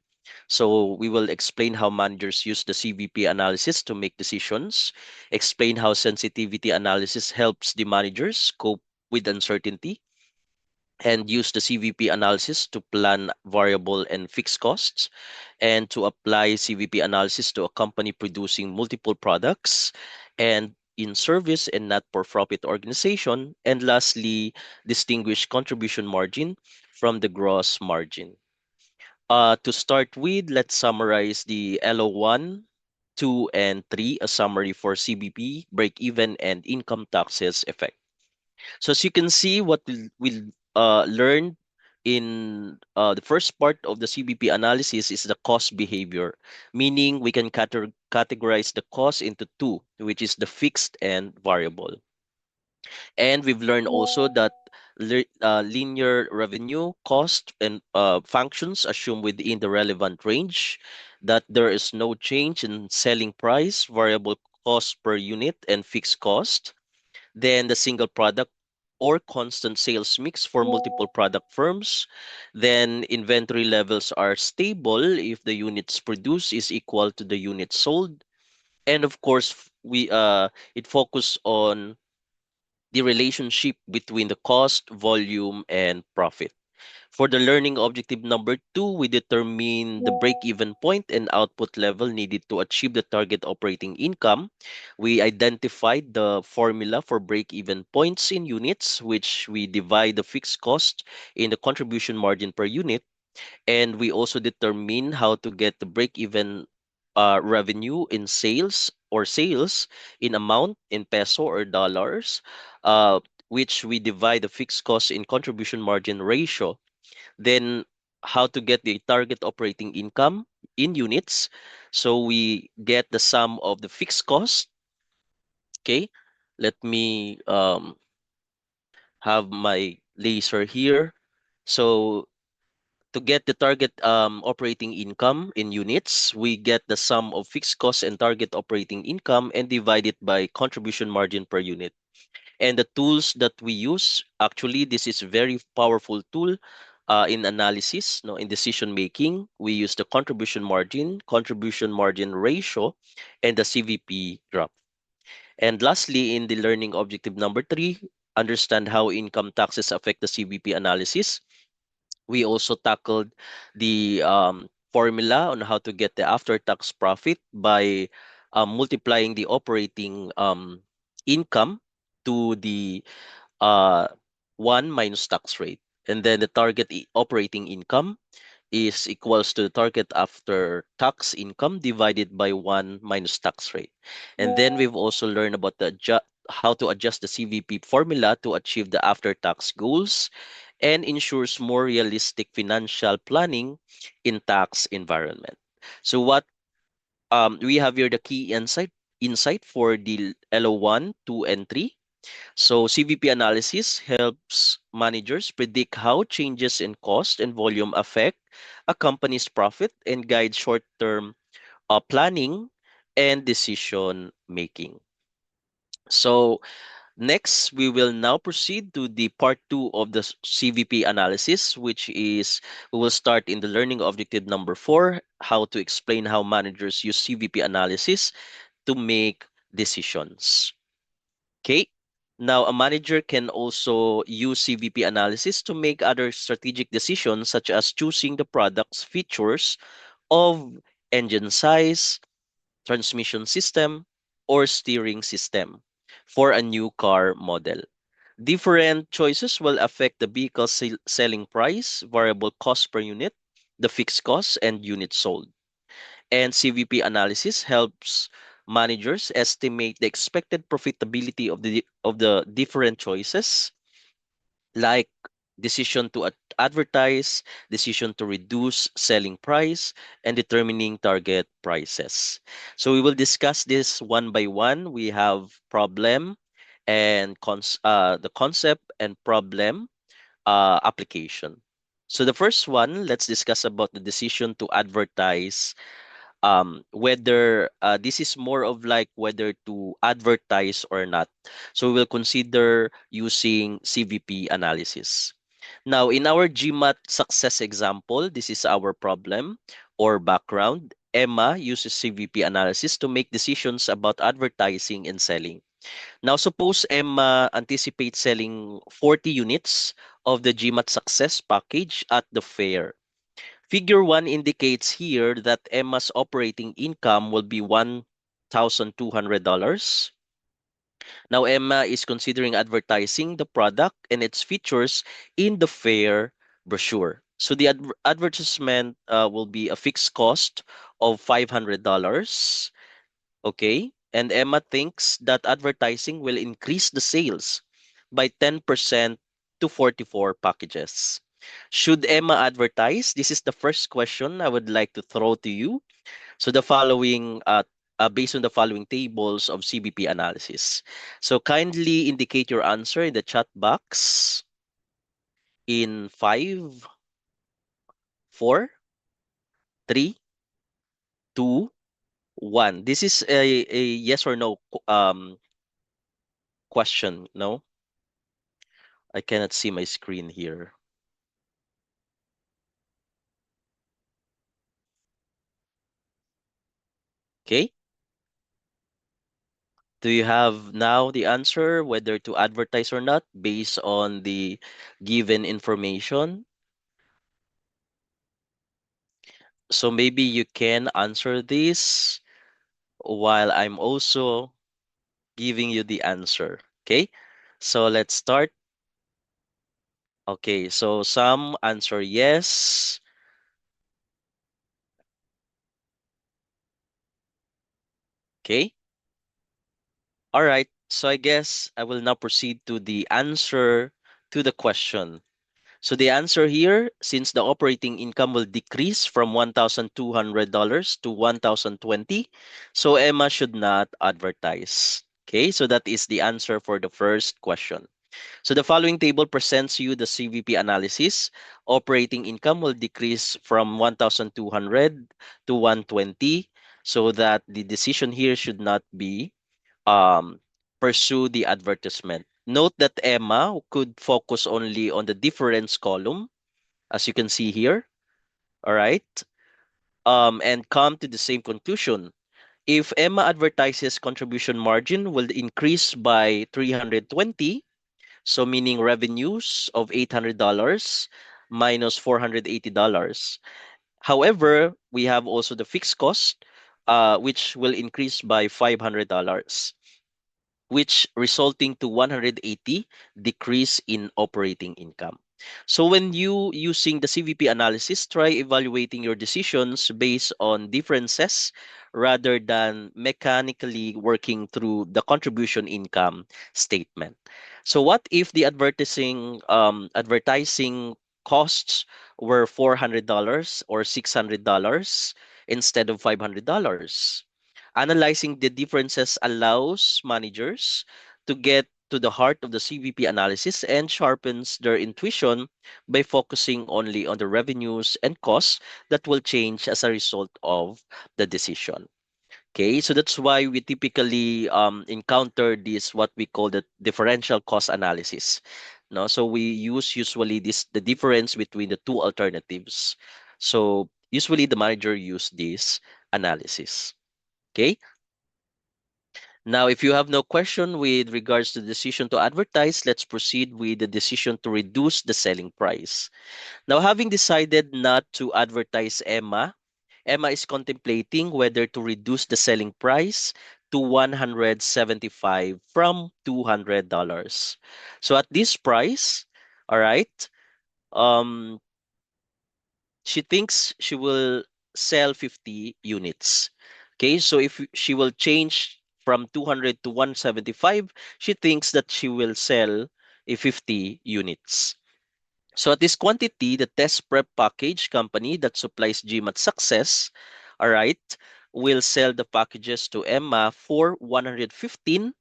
So we will explain how managers use the CVP analysis to make decisions, explain how sensitivity analysis helps the managers cope with uncertainty, and use the CVP analysis to plan variable and fixed costs, and to apply CVP analysis to a company producing multiple products and in service and not for profit organization. And lastly, distinguish contribution margin from the gross margin. To start with, let's summarize the LO1, 2, and 3, a summary for CVP, break-even, and income taxes effect. So as you can see, what we'll learn in the first part of the CBP analysis is the cost behavior, meaning we can categorize the cost into two, which is the fixed and variable. And we've learned also that linear revenue cost and functions assume within the relevant range, that there is no change in selling price, variable cost per unit, and fixed cost. Then the single product or constant sales mix for multiple product firms. Then inventory levels are stable if the units produced is equal to the units sold. And of course, we it focus on the relationship between the cost, volume, and profit. For the learning objective number 2, we determine the break-even point and output level needed to achieve the target operating income. We identified the formula for break-even points in units, which we divide the fixed cost in the contribution margin per unit. And we also determine how to get the break-even revenue in sales or sales in amount in peso or dollars, uh, which we divide the fixed cost in contribution margin ratio. Then how to get the target operating income in units. So we get the sum of the fixed cost. Okay, let me have my laser here. So to get the target operating income in units, we get the sum of fixed costs and target operating income and divide it by contribution margin per unit. And the tools that we use, actually, this is very powerful tool in analysis, no, in decision making. We use the contribution margin ratio, and the CVP graph. And lastly, in the learning objective number 3, understand how income taxes affect the CVP analysis. We also tackled the formula on how to get the after-tax profit by multiplying the operating income to the uh, 1 minus tax rate. And then the target operating income is equals to the target after tax income divided by 1 minus tax rate. And then we've also learned about the how to adjust the CVP formula to achieve the after-tax goals and ensures more realistic financial planning in tax environment. So what we have here the key insight for the LO1, 2, and 3. So CVP analysis helps managers predict how changes in cost and volume affect a company's profit and guide short-term planning and decision making. So next, we will now proceed to the part 2 of the CVP analysis, which is we will start in the learning objective number 4, how to explain how managers use CVP analysis to make decisions. Okay. Now, a manager can also use CVP analysis to make other strategic decisions, such as choosing the product's features of engine size, transmission system, or steering system for a new car model. Different choices will affect the vehicle selling price, variable cost per unit, the fixed costs and units sold. And CVP analysis helps managers estimate the expected profitability of the different choices, like decision to advertise, decision to reduce selling price, and determining target prices. So we will discuss this one by one. We have problem and the concept and problem application. So the first one, let's discuss about the decision to advertise, whether this is more of like whether to advertise or not. So we will consider using CVP analysis. Now, in our GMAT success example, this is our problem or background. Emma uses CVP analysis to make decisions about advertising and selling. Now, suppose Emma anticipates selling 40 units of the GMAT success package at the fair. Figure 1 indicates here that Emma's operating income will be $1,200. Now, Emma is considering advertising the product and its features in the fair brochure. So the advertisement will be a fixed cost of $500. Okay. And Emma thinks that advertising will increase the sales by 10% to 44 packages. Should Emma advertise? This is the first question I would like to throw to you. So the following, based on the following tables of CBP analysis. So kindly indicate your answer in the chat box in 5, 4, 3, 2, 1. This is a yes or no question, no? I cannot see my screen here. Okay. Do you have now the answer whether to advertise or not based on the given information? So maybe you can answer this while I'm also giving you the answer. Okay. So let's start. Okay. So some answer yes. Okay. All right. So I guess I will now proceed to the answer to the question. So the answer here, since the operating income will decrease from $1,200 to $1,020, so Emma should not advertise. Okay, so that is the answer for the first question. So the following table presents you the CVP analysis. Operating income will decrease from 1,200 to 120, so that the decision here should not be um, pursue the advertisement. Note that Emma could focus only on the difference column, as you can see here. All right. And come to the same conclusion. If Emma advertises, contribution margin will increase by 320, so meaning revenues of $800 minus $480. However, we have also the fixed cost, which will increase by $500, which resulting to 180 decrease in operating income. So when you using the CVP analysis, try evaluating your decisions based on differences rather than mechanically working through the contribution income statement. So what if the advertising costs were $400 or $600 instead of $500? Analyzing the differences allows managers to get to the heart of the CVP analysis and sharpens their intuition by focusing only on the revenues and costs that will change as a result of the decision. Okay, so that's why we typically encounter this what we call the differential cost analysis. No, so we use usually the difference between the two alternatives. So usually the manager use this analysis. Okay. Now, if you have no question with regards to the decision to advertise, let's proceed with the decision to reduce the selling price. Now, having decided not to advertise Emma is contemplating whether to reduce the selling price to $175 from $200. So at this price, all right, um, she thinks she will sell 50 units. Okay, so if she will change from 200 to 175, she thinks that she will sell a 50 units. So at this quantity, the test prep package company that supplies GMAT Success, all right, will sell the packages to Emma for 115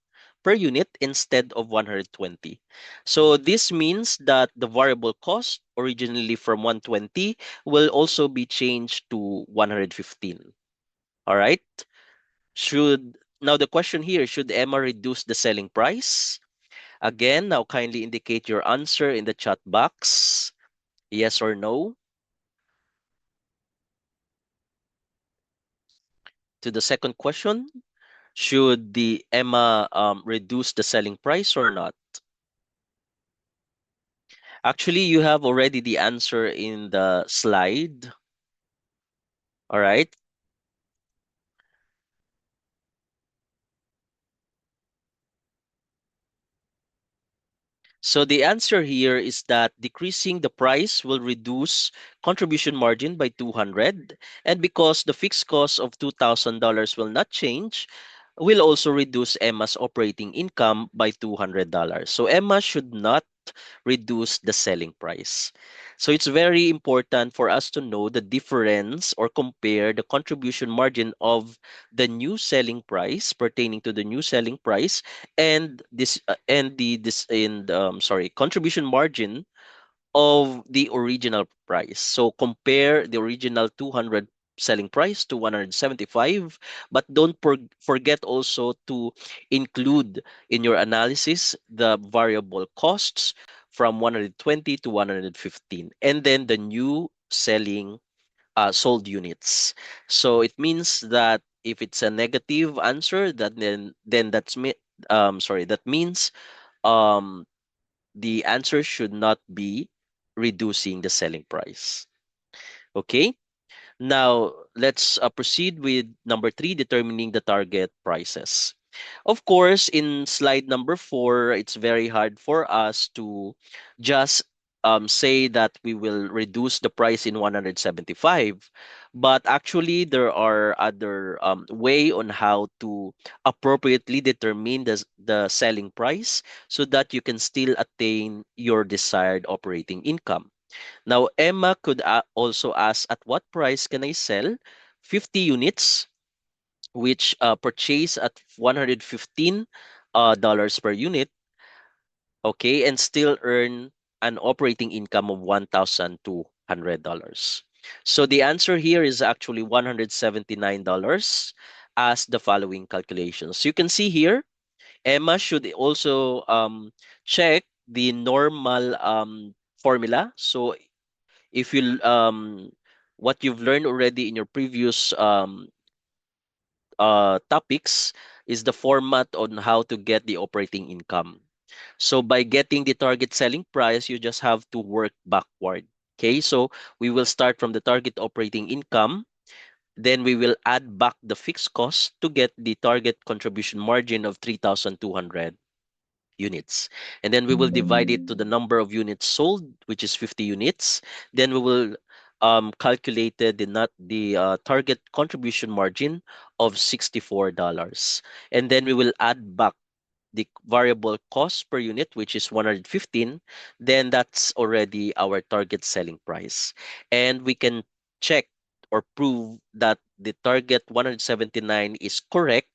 per unit instead of 120. So this means that the variable cost originally from 120 will also be changed to 115. All right. Now the question here, should Emma reduce the selling price? Again, now kindly indicate your answer in the chat box. Yes or no? To the second question, should the Emma reduce the selling price or not? Actually, you have already the answer in the slide. All right. So the answer here is that decreasing the price will reduce contribution margin by 200. And because the fixed cost of $2,000 will not change, will also reduce Emma's operating income by $200. So Emma should not reduce the selling price. So it's very important for us to know the difference or compare the contribution margin of the new selling price pertaining to the new selling price and this and the this in sorry contribution margin of the original price. So compare the original 200 selling price to 175, but don't forget also to include in your analysis the variable costs from 120 to 115, and then the new selling sold units. So it means that if it's a negative answer, that then that means um the answer should not be reducing the selling price. Okay, now let's proceed with number 3, determining the target prices. Of course, in slide number 4, it's very hard for us to just say that we will reduce the price in 175. But actually, there are other way on how to appropriately determine the selling price so that you can still attain your desired operating income. Now, Emma could also ask, at what price can I sell 50 units which purchase at $115 dollars per unit, okay, and still earn an operating income of $1,200. So the answer here is actually $179 as the following calculations. You can see here, Emma should also check the normal formula. So if you what you've learned already in your previous topics is the format on how to get the operating income. So by getting the target selling price, you just have to work backward. Okay, so we will start from the target operating income. Then we will add back the fixed cost to get the target contribution margin of 3,200 units. And then we will divide it to the number of units sold, which is 50 units. Then we will calculate the target contribution margin of $64. And then we will add back the variable cost per unit, which is 115, then that's already our target selling price. And we can check or prove that the target 179 is correct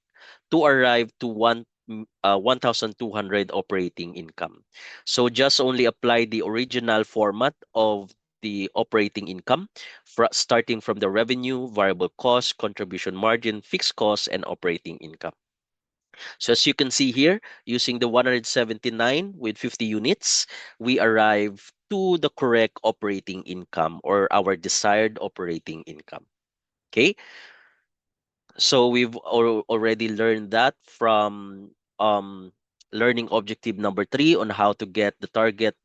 to arrive to 1,200 operating income. So just only apply the original format of the operating income, starting from the revenue, variable cost, contribution margin, fixed cost, and operating income. So as you can see here, using the 179 with 50 units, we arrive to the correct operating income or our desired operating income. Okay, so we've already learned that from learning objective number 3 on how to get the target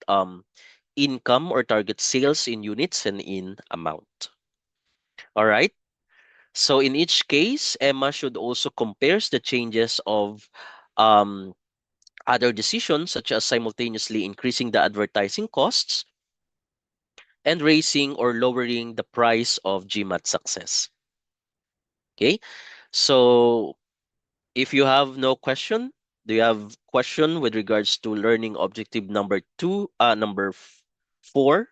income or target sales in units and in amount. All right. So in each case, Emma should also compares the changes of um, other decisions, such as simultaneously increasing the advertising costs and raising or lowering the price of GMAT success. Okay, so if you have no question, do you have question with regards to learning objective number four?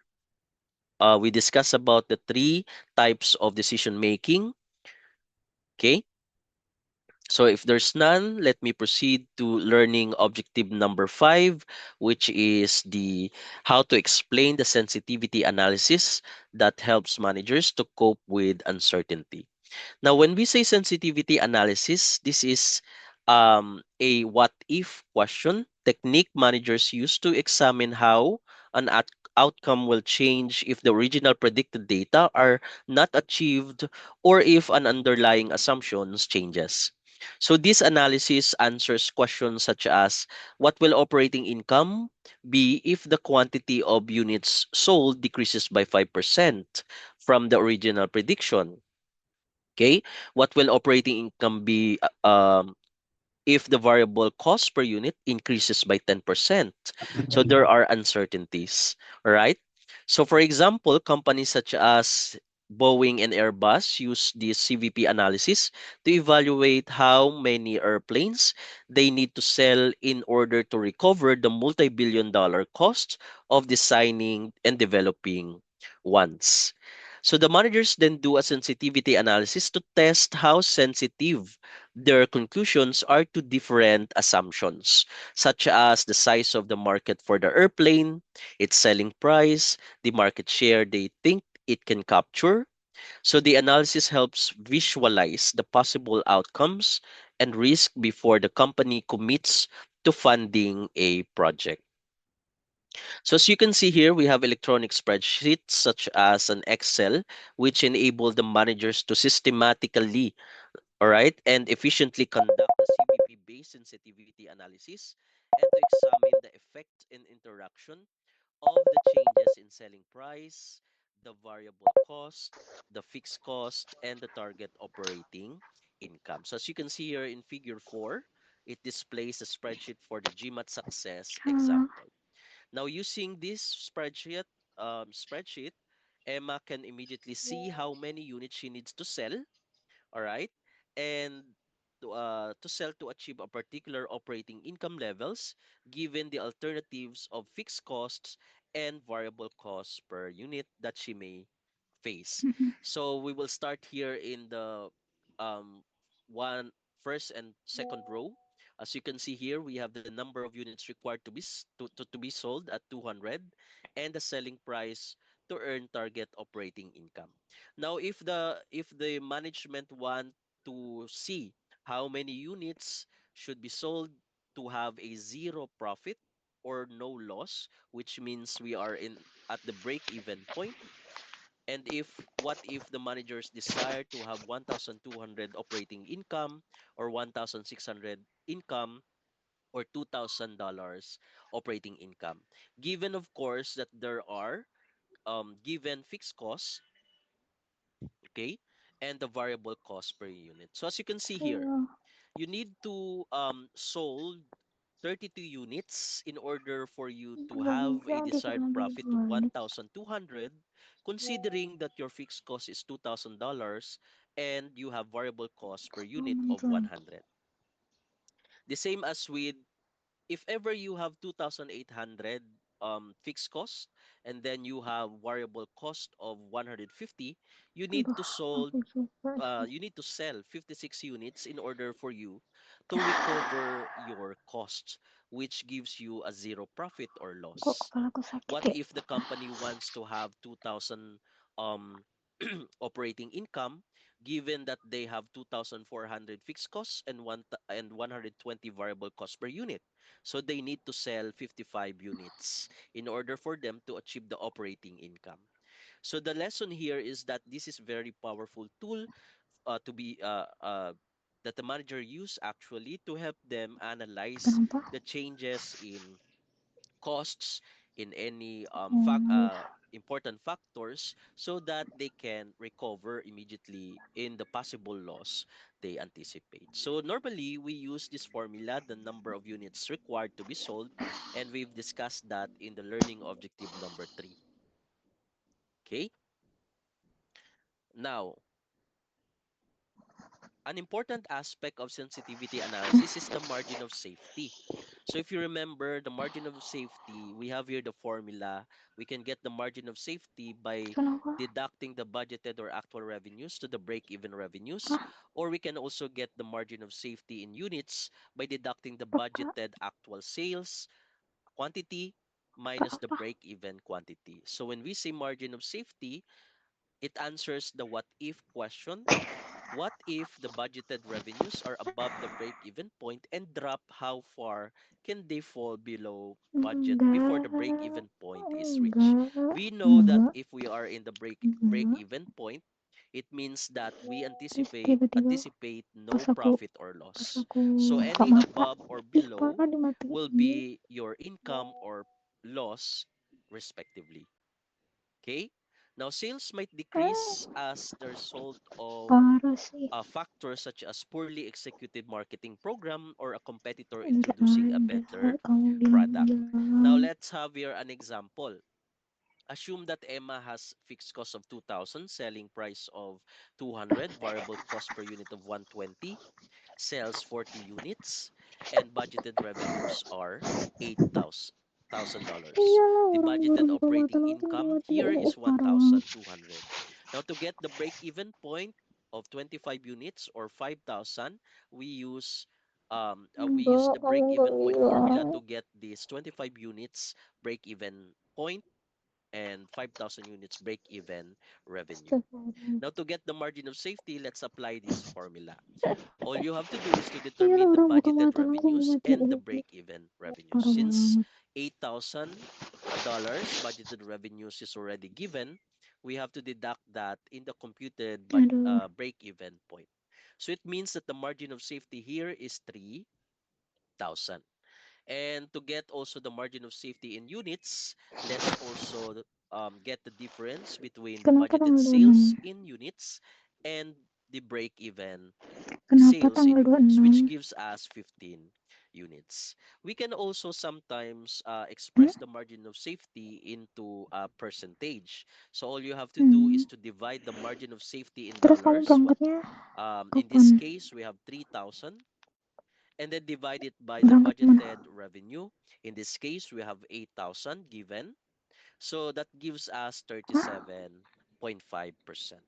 We discussed about the three types of decision making. Okay, so if there's none, let me proceed to learning objective number five, which is the how to explain the sensitivity analysis that helps managers to cope with uncertainty. Now, when we say sensitivity analysis, this is a what if question technique managers use to examine how an outcome will change if the original predicted data are not achieved or if an underlying assumptions changes. So this analysis answers questions such as what will operating income be if the quantity of units sold decreases by 5% from the original prediction? Okay, what will operating income be if the variable cost per unit increases by 10%? So there are uncertainties, all right? So for example, companies such as Boeing and Airbus use this CVP analysis to evaluate how many airplanes they need to sell in order to recover the multi-billion dollar cost of designing and developing ones. So the managers then do a sensitivity analysis to test how sensitive their conclusions are to different assumptions, such as the size of the market for the airplane, its selling price, the market share they think it can capture. So the analysis helps visualize the possible outcomes and risk before the company commits to funding a project. So as you can see here, we have electronic spreadsheets such as an Excel, which enable the managers to systematically, all right, and efficiently conduct the CBP-based sensitivity analysis and to examine the effect and interaction of the changes in selling price, the variable cost, the fixed cost, and the target operating income. So as you can see here in figure 4, it displays a spreadsheet for the GMAT success example. Now using this spreadsheet, Emma can immediately see how many units she needs to sell, all right, and to sell to achieve a particular operating income levels given the alternatives of fixed costs and variable costs per unit that she may face. So we will start here in the um, one first and second row. As you can see here, we have the number of units required to to be sold at 200 and the selling price to earn target operating income. Now, if the management want to see how many units should be sold to have a zero profit or no loss, which means we are in at the break even point, and what if the managers desire to have 1,200 operating income or 1,600 income or $2,000 operating income? Given, of course, that there are given fixed costs, okay, and the variable cost per unit. So as you can see here, you need to sold 32 units in order for you to have a desired profit of 1,200, considering that your fixed cost is $2,000 and you have variable cost per unit of 100. The same as with if ever you have 2,800 fixed cost and then you have variable cost of 150, you need to sold you need to sell 56 units in order for you to recover your costs, which gives you a zero profit or Kok loss. kepalaku sakit What ya? if the company wants to have 2,000 um, operating income, given that they have 2,400 fixed costs and 120 variable costs per unit? So they need to sell 55 units in order for them to achieve the operating income. So the lesson here is that this is very powerful tool to be that the manager use actually to help them analyze Kenapa? the changes in costs in any Hmm, important factors so that they can recover immediately in the possible loss they anticipate. So normally we use this formula, the number of units required to be sold, and we've discussed that in the learning objective number 3. Okay. Now, an important aspect of sensitivity analysis is the margin of safety. So if you remember the margin of safety, we have here the formula. We can get the margin of safety by Kenapa? deducting the budgeted or actual revenues to the break-even revenues, Ah, or we can also get the margin of safety in units by deducting the apa? budgeted actual sales quantity Apa minus the apa? break-even quantity. So when we say margin of safety, it answers the what if question. What if the budgeted revenues are above the break-even point and drop? How far can they fall below budget before the Enggak, break-even point is reached? enggak, We know that enggak, if we are in the enggak. break-even point, it means that we Terus anticipate tiba-tiba anticipate pas no aku profit or pas loss. aku So buka any mata, above or ih kepala below will dimatiin. be your income or loss respectively. Okay? Now sales might decrease as the result of Parah sih. factors such as poorly executed marketing program or a competitor Enggak introducing a ada better kamu product. Now bilang. let's have here an example. Assume that Emma has fixed cost of 2,000, selling price of 200, variable cost per unit of 120, sells 40 units, and budgeted revenues are $8,000. Iyalah The orang baru budgeted buka mata operating langsung income here dimatiin. is Ih parah banget. 1,200. Now to get the break-even point of 25 units or 5,000, we use Enggak, the kamu nggak break-even point formula bilang. to get this 25 units break-even point and 5,000 units break-even revenue. Astagfirullah. Now to get the margin of safety, let's apply this formula. All you have to do is to Iyalah determine the orang buka budgeted mata langsung revenues and the dimatiin. break-even revenues. Parah Since banget. $8,000 budgeted revenues is already given, we have to deduct that in the computed Aduh. break-even point. So it means that the margin of safety here is 3,000. And to get also the margin of safety in units, let's also get the difference between the Kenapa budgeted tanggal sales 26? in units and the break-even Kenapa sales in tanggal units, which 26? gives us 15 units. We can also sometimes Hmm? express the margin of safety into a percentage. So all you have to do is Hmm. to divide the margin of safety in Terus kamu dollars. berangkatnya In this kapan? case, we have 3,000 and then divide it by the Berangkat mana? budgeted revenue. In this case, we have 8,000 given. So that gives us Hah? 37.5%.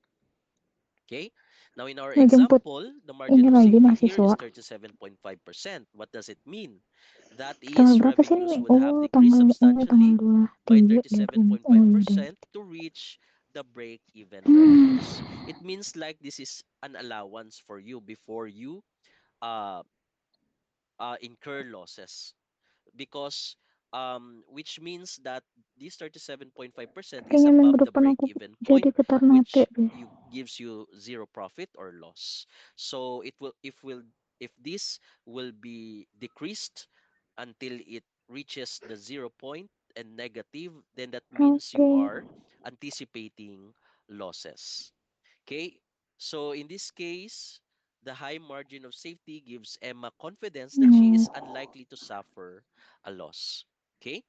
Okay. Now, in our Ngejemput example, the ini margin of lagi safety here is mahasiswa. 37.5%. What does it mean? That Tanggal is, berapa sih revenues ini? would have Oh, decreased tanggal substantially by 23 deh kayaknya. Oh iya deh. 37.5% to reach the break-even Hmm. revenues. It means like this is an allowance for you before you uh, incur losses because which means that this 37.5% is Kayaknya minggu above the depan aku break-even jadi point, ke Ternate which deh. you gives you zero profit or loss. So it will if this will be decreased until it reaches the 0 point and negative, then that means Oke. you are anticipating losses. Okay, so in this case, the high margin of safety gives Emma confidence that she No. is unlikely to suffer a loss. Okay,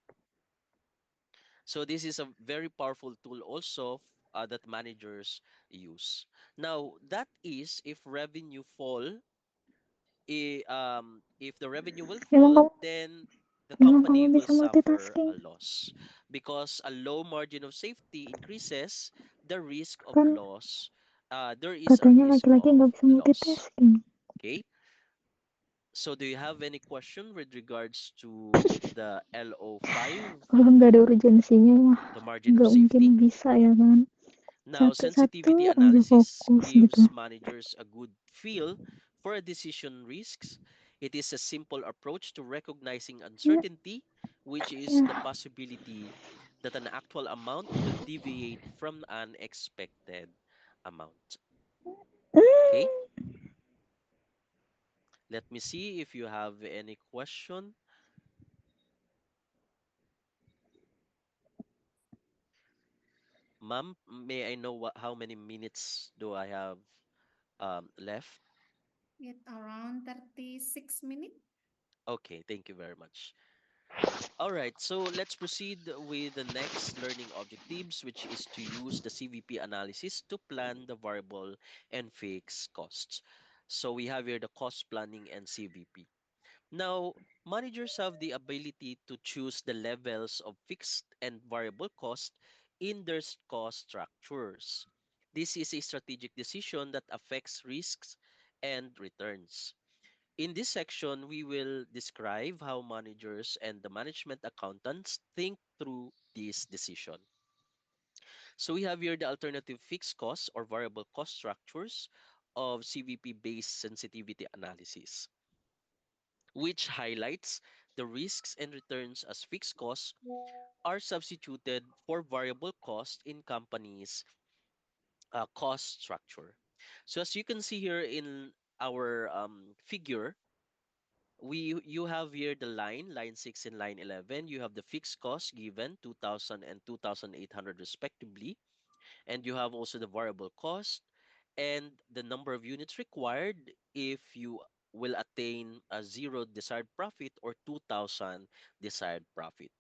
so this is a very powerful tool also that managers use. Now, that is if revenue fall, if the revenue will Emang fall, kamu then the emang kamu company will bisa suffer multitasking? a loss because a low margin of safety increases the risk of Kan loss. There is a katanya risk laki-laki of nggak bisa loss. multitasking. Okay. So do you have any question with regards to the LO5, Kalau nggak ada urgensinya mah the margin of nggak mungkin safety? bisa ya kan? Now, Satu-satu sensitivity aja analysis fokus gitu. gives managers a good feel for a decision risks. It is a simple approach to recognizing Ya, uncertainty, which is the ya. possibility that an actual amount will deviate from an expected amount. Okay, Hmm. let me see if you have any question. Ma'am, may I know how many minutes do I have left? It around 36 minutes. Okay, thank you very much. All right, so let's proceed with the next learning objectives, which is to use the CVP analysis to plan the variable and fixed costs. So we have here the cost planning and CVP. Now, managers have the ability to choose the levels of fixed and variable cost in their cost structures. This is a strategic decision that affects risks and returns. In this section, we will describe how managers and the management accountants think through this decision. So we have here the alternative fixed costs or variable cost structures of CVP-based sensitivity analysis, which highlights the risks and returns as fixed costs are substituted for variable cost in companies' cost structure. So as you can see here in our figure, you have here the line 6 and line 11. You have the fixed cost given 2,000 and 2,800 respectively. And you have also the variable cost and the number of units required if you will attain a 0 desired profit or 2,000 desired profit.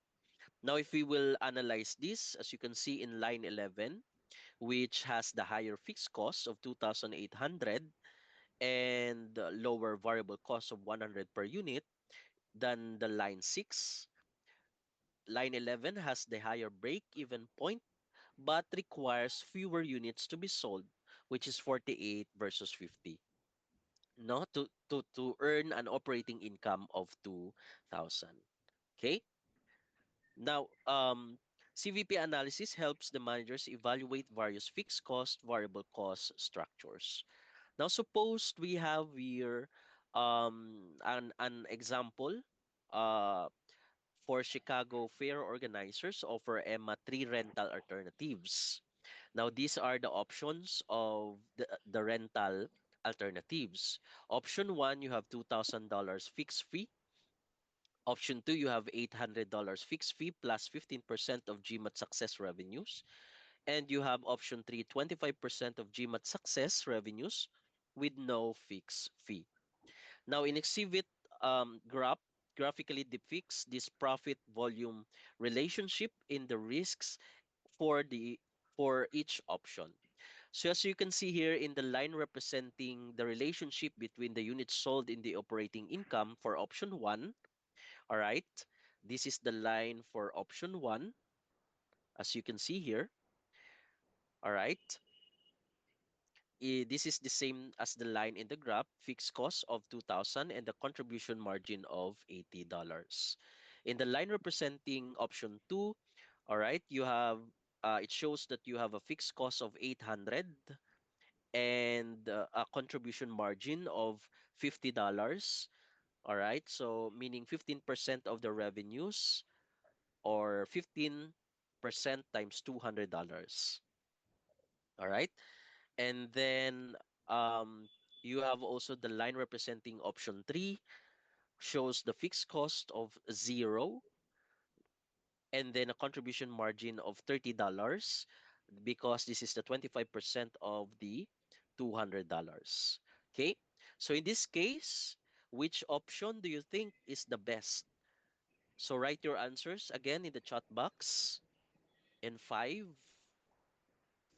Now, if we will analyze this, as you can see in line 11, which has the higher fixed cost of 2,800 and lower variable cost of 100 per unit than the line 6. Line 11 has the higher break-even point but requires fewer units to be sold, which is 48 versus 50. No, to earn an operating income of 2,000. Okay? Now, CVP analysis helps the managers evaluate various fixed cost, variable cost structures. Now, suppose we have here an example. For Chicago fair organizers offer EMMA 3 rental alternatives. Now, these are the options of the rental alternatives. Option 1, you have $2,000 fixed fee. Option 2, you have $800 fixed fee plus 15% of GMAT success revenues. And you have option 3, 25% of GMAT success revenues with no fixed fee. Now, in exhibit graphically depicts this profit volume relationship in the risks for each option. So as you can see here in the line representing the relationship between the units sold in the operating income for option 1, all right? This is the line for option 1, as you can see here, all right? This is the same as the line in the graph, fixed cost of 2,000 and the contribution margin of $80. In the line representing option 2, all right, you have, it shows that you have a fixed cost of 800 and a contribution margin of $50. All right, so meaning 15% of the revenues or 15% times $200. All right. And then you have also the line representing option 3 shows the fixed cost of 0 and then a contribution margin of $30 because this is the 25% of the $200. Okay, so in this case, which option do you think is the best? So write your answers again in the chat box in 5,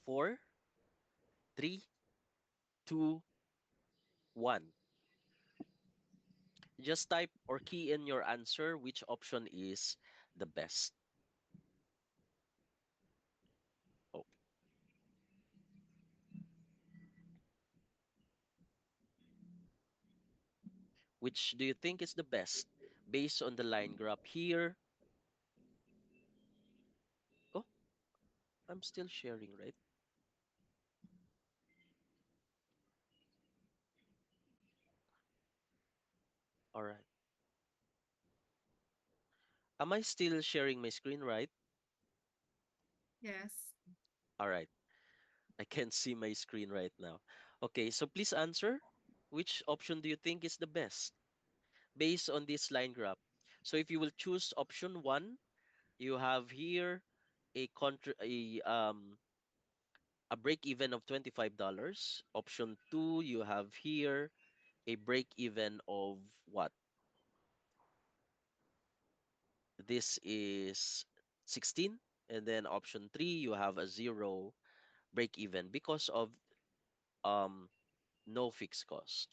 4, 3, 2, 1. Just type or key in your answer which option is the best. Oh. Which do you think is the best based on the line graph here? Oh, I'm still sharing, right? All right. Am I still sharing my screen, right? Yes. All right. I can't see my screen right now. Okay, so please answer. Which option do you think is the best based on this line graph? So if you will choose option 1, you have here a break even of $25. Option 2, you have here a break even of what? this is 16. And then option 3, you have a 0 break even because of no fixed cost.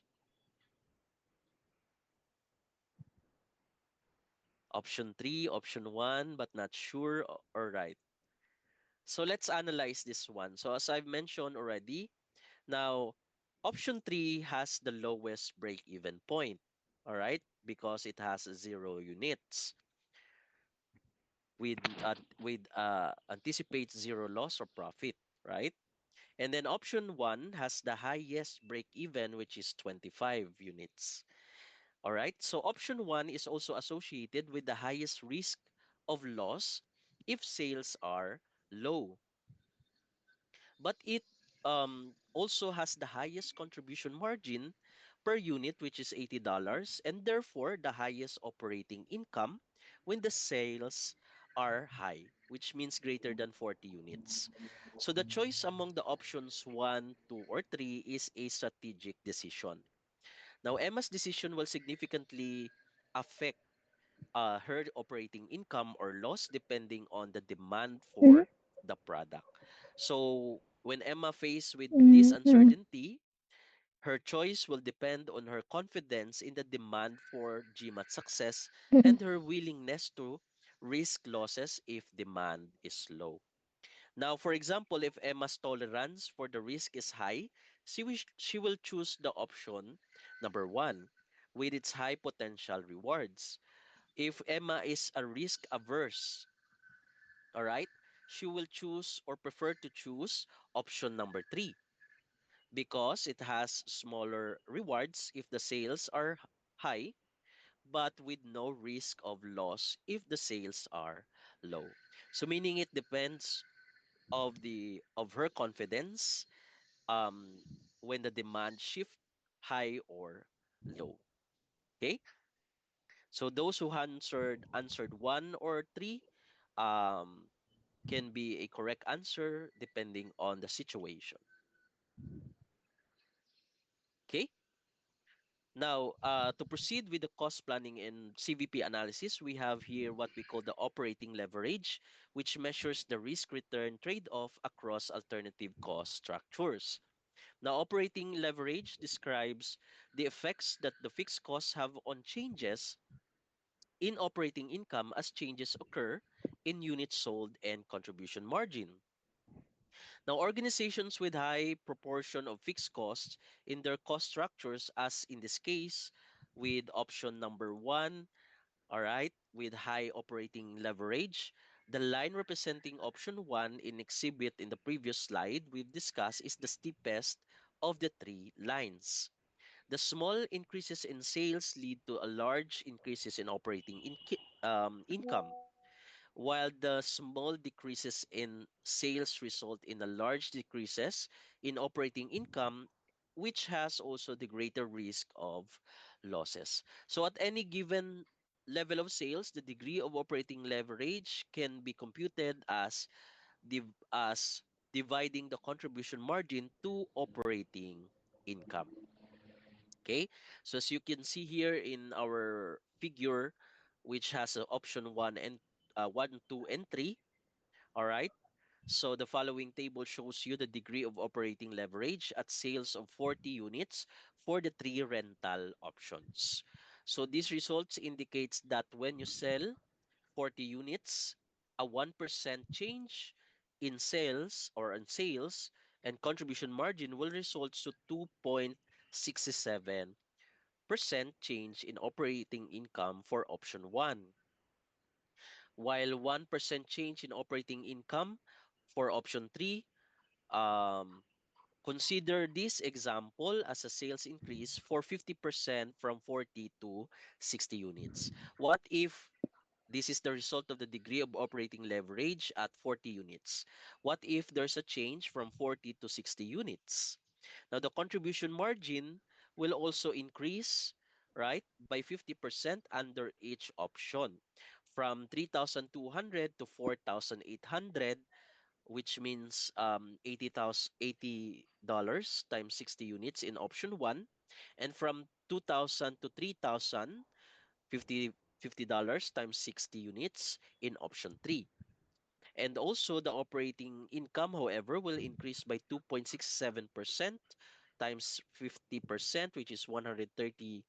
Option 3, option 1, but not sure or right. So let's analyze this one. So as I've mentioned already, now option 3 has the lowest break-even point, all right? Because it has 0 units with anticipates 0 loss or profit, right? And then option 1 has the highest break-even, which is 25 units. All right, so option 1 is also associated with the highest risk of loss if sales are low, but it also has the highest contribution margin per unit, which is $80, and therefore the highest operating income when the sales are high, which means greater than 40 units. So the choice among the options 1, 2, or 3 is a strategic decision. Now, Emma's decision will significantly affect her operating income or loss depending on the demand Mhm. for the product. So when Emma faced with this Mhm. uncertainty, her choice will depend on her confidence in the demand for GMAT success Mhm. and her willingness to risk losses if demand is low. Now, for example, if Emma's tolerance for the risk is high, she will choose the option number 1 with its high potential rewards. If Emma is a risk averse, all right, she will choose or prefer to choose option number 3 because it has smaller rewards if the sales are high, but with no risk of loss if the sales are low. So meaning it depends of her confidence um when the demand shift high or low. Okay? So those who answered 1 or 3 um can be a correct answer depending on the situation. Okay? Now, to proceed with the cost planning and CVP analysis, we have here what we call the operating leverage, which measures the risk-return trade-off across alternative cost structures. Now, operating leverage describes the effects that the fixed costs have on changes in operating income as changes occur in units sold and contribution margin. Now, organizations with high proportion of fixed costs in their cost structures, as in this case, with option number 1, all right, with high operating leverage, the line representing option 1 in exhibit in the previous slide we've discussed is the steepest of the 3 lines. The small increases in sales lead to a large increases in operating income, while the small decreases in sales result in a large decreases in operating income, which has also the greater risk of losses. So at any given level of sales, the degree of operating leverage can be computed as as dividing the contribution margin to operating income. Okay, so as you can see here in our figure, which has option 1 and 1, 2, and 3. All right. So the following table shows you the degree of operating leverage at sales of 40 units for the 3 rental options. So these results indicates that when you sell 40 units, a 1% change in sales or on sales and contribution margin will result to 2.67% change in operating income for option 1, while 1% change in operating income for option 3. um, Consider this example as a sales increase for 50% from 40 to 60 units. What if this is the result of the degree of operating leverage at 40 units? What if there's a change from 40 to 60 units? Now, the contribution margin will also increase, right, by 50% under each option from 3,200 to 4,800, which means $80 times 60 units in option 1, and from 2,000 to 3,000, $50 times 60 units in option 3. And also the operating income, however, will increase by 2.67% times 50%, which is 133%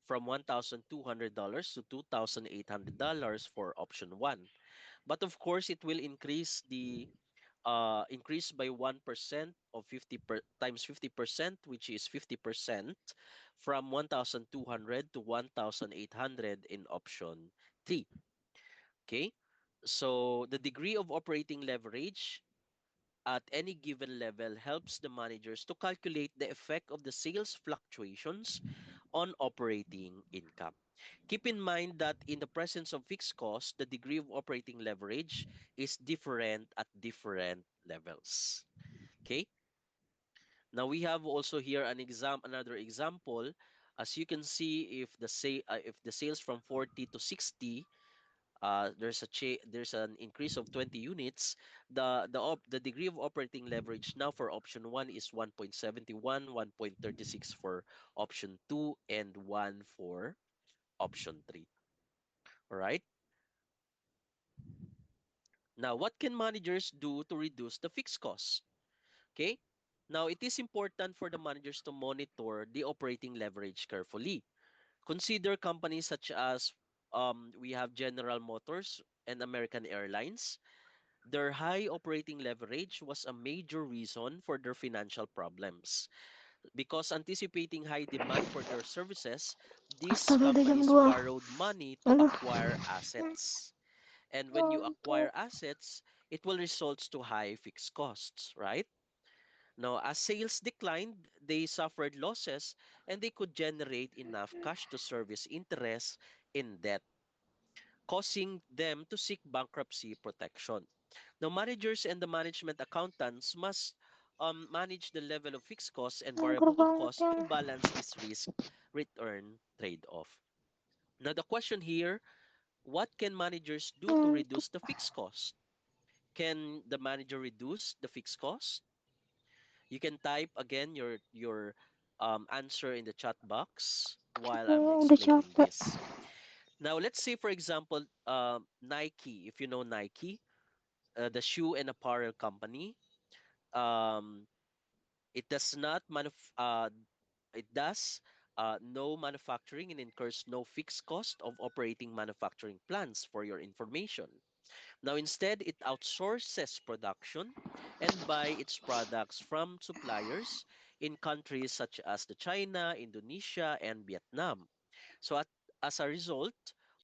from $1,200 to $2,800 for option 1. But of course, it will increase by 1% of 50% which is 50% from 1,200 to 1,800 in option 3. Okay, so the degree of operating leverage at any given level helps the managers to calculate the effect of the sales fluctuations on operating income. Keep in mind that in the presence of fixed costs, the degree of operating leverage is different at different levels. Okay. Now we have also here another example. As you can see, if the sales from 40 to 60, there's an increase of 20 units. The degree of operating leverage now for option 1 is 1.71, 1.36 for option 2, and 1 for option 3. All right. Now, what can managers do to reduce the fixed costs? Okay. Now, it is important for the managers to monitor the operating leverage carefully. Consider companies such as we have General Motors and American Airlines. Their high operating leverage was a major reason for their financial problems. Because anticipating high demand for their services, these Astaga, udah jam companies 2. borrowed money to Aduh. acquire assets. And when you acquire assets, it will result to high fixed costs, right? Now, as sales declined, they suffered losses and they could generate enough cash to service interest in debt, causing them to seek bankruptcy protection. Now, managers and the management accountants must manage the level of fixed costs and Mager variable banget costs ya. to balance this risk-return trade-off. Now, the question here, what can managers do to reduce the fixed cost? Can the manager reduce the fixed cost? You can type again your answer in the chat box while I'm Udah explaining capek. this. Now, let's say, for example, Nike, if you know Nike, the shoe and apparel company, um, it does not it does no manufacturing and incurs no fixed cost of operating manufacturing plants for your information. Now, instead, it outsources production and buy its products from suppliers in countries such as the China, Indonesia, and Vietnam. So as a result,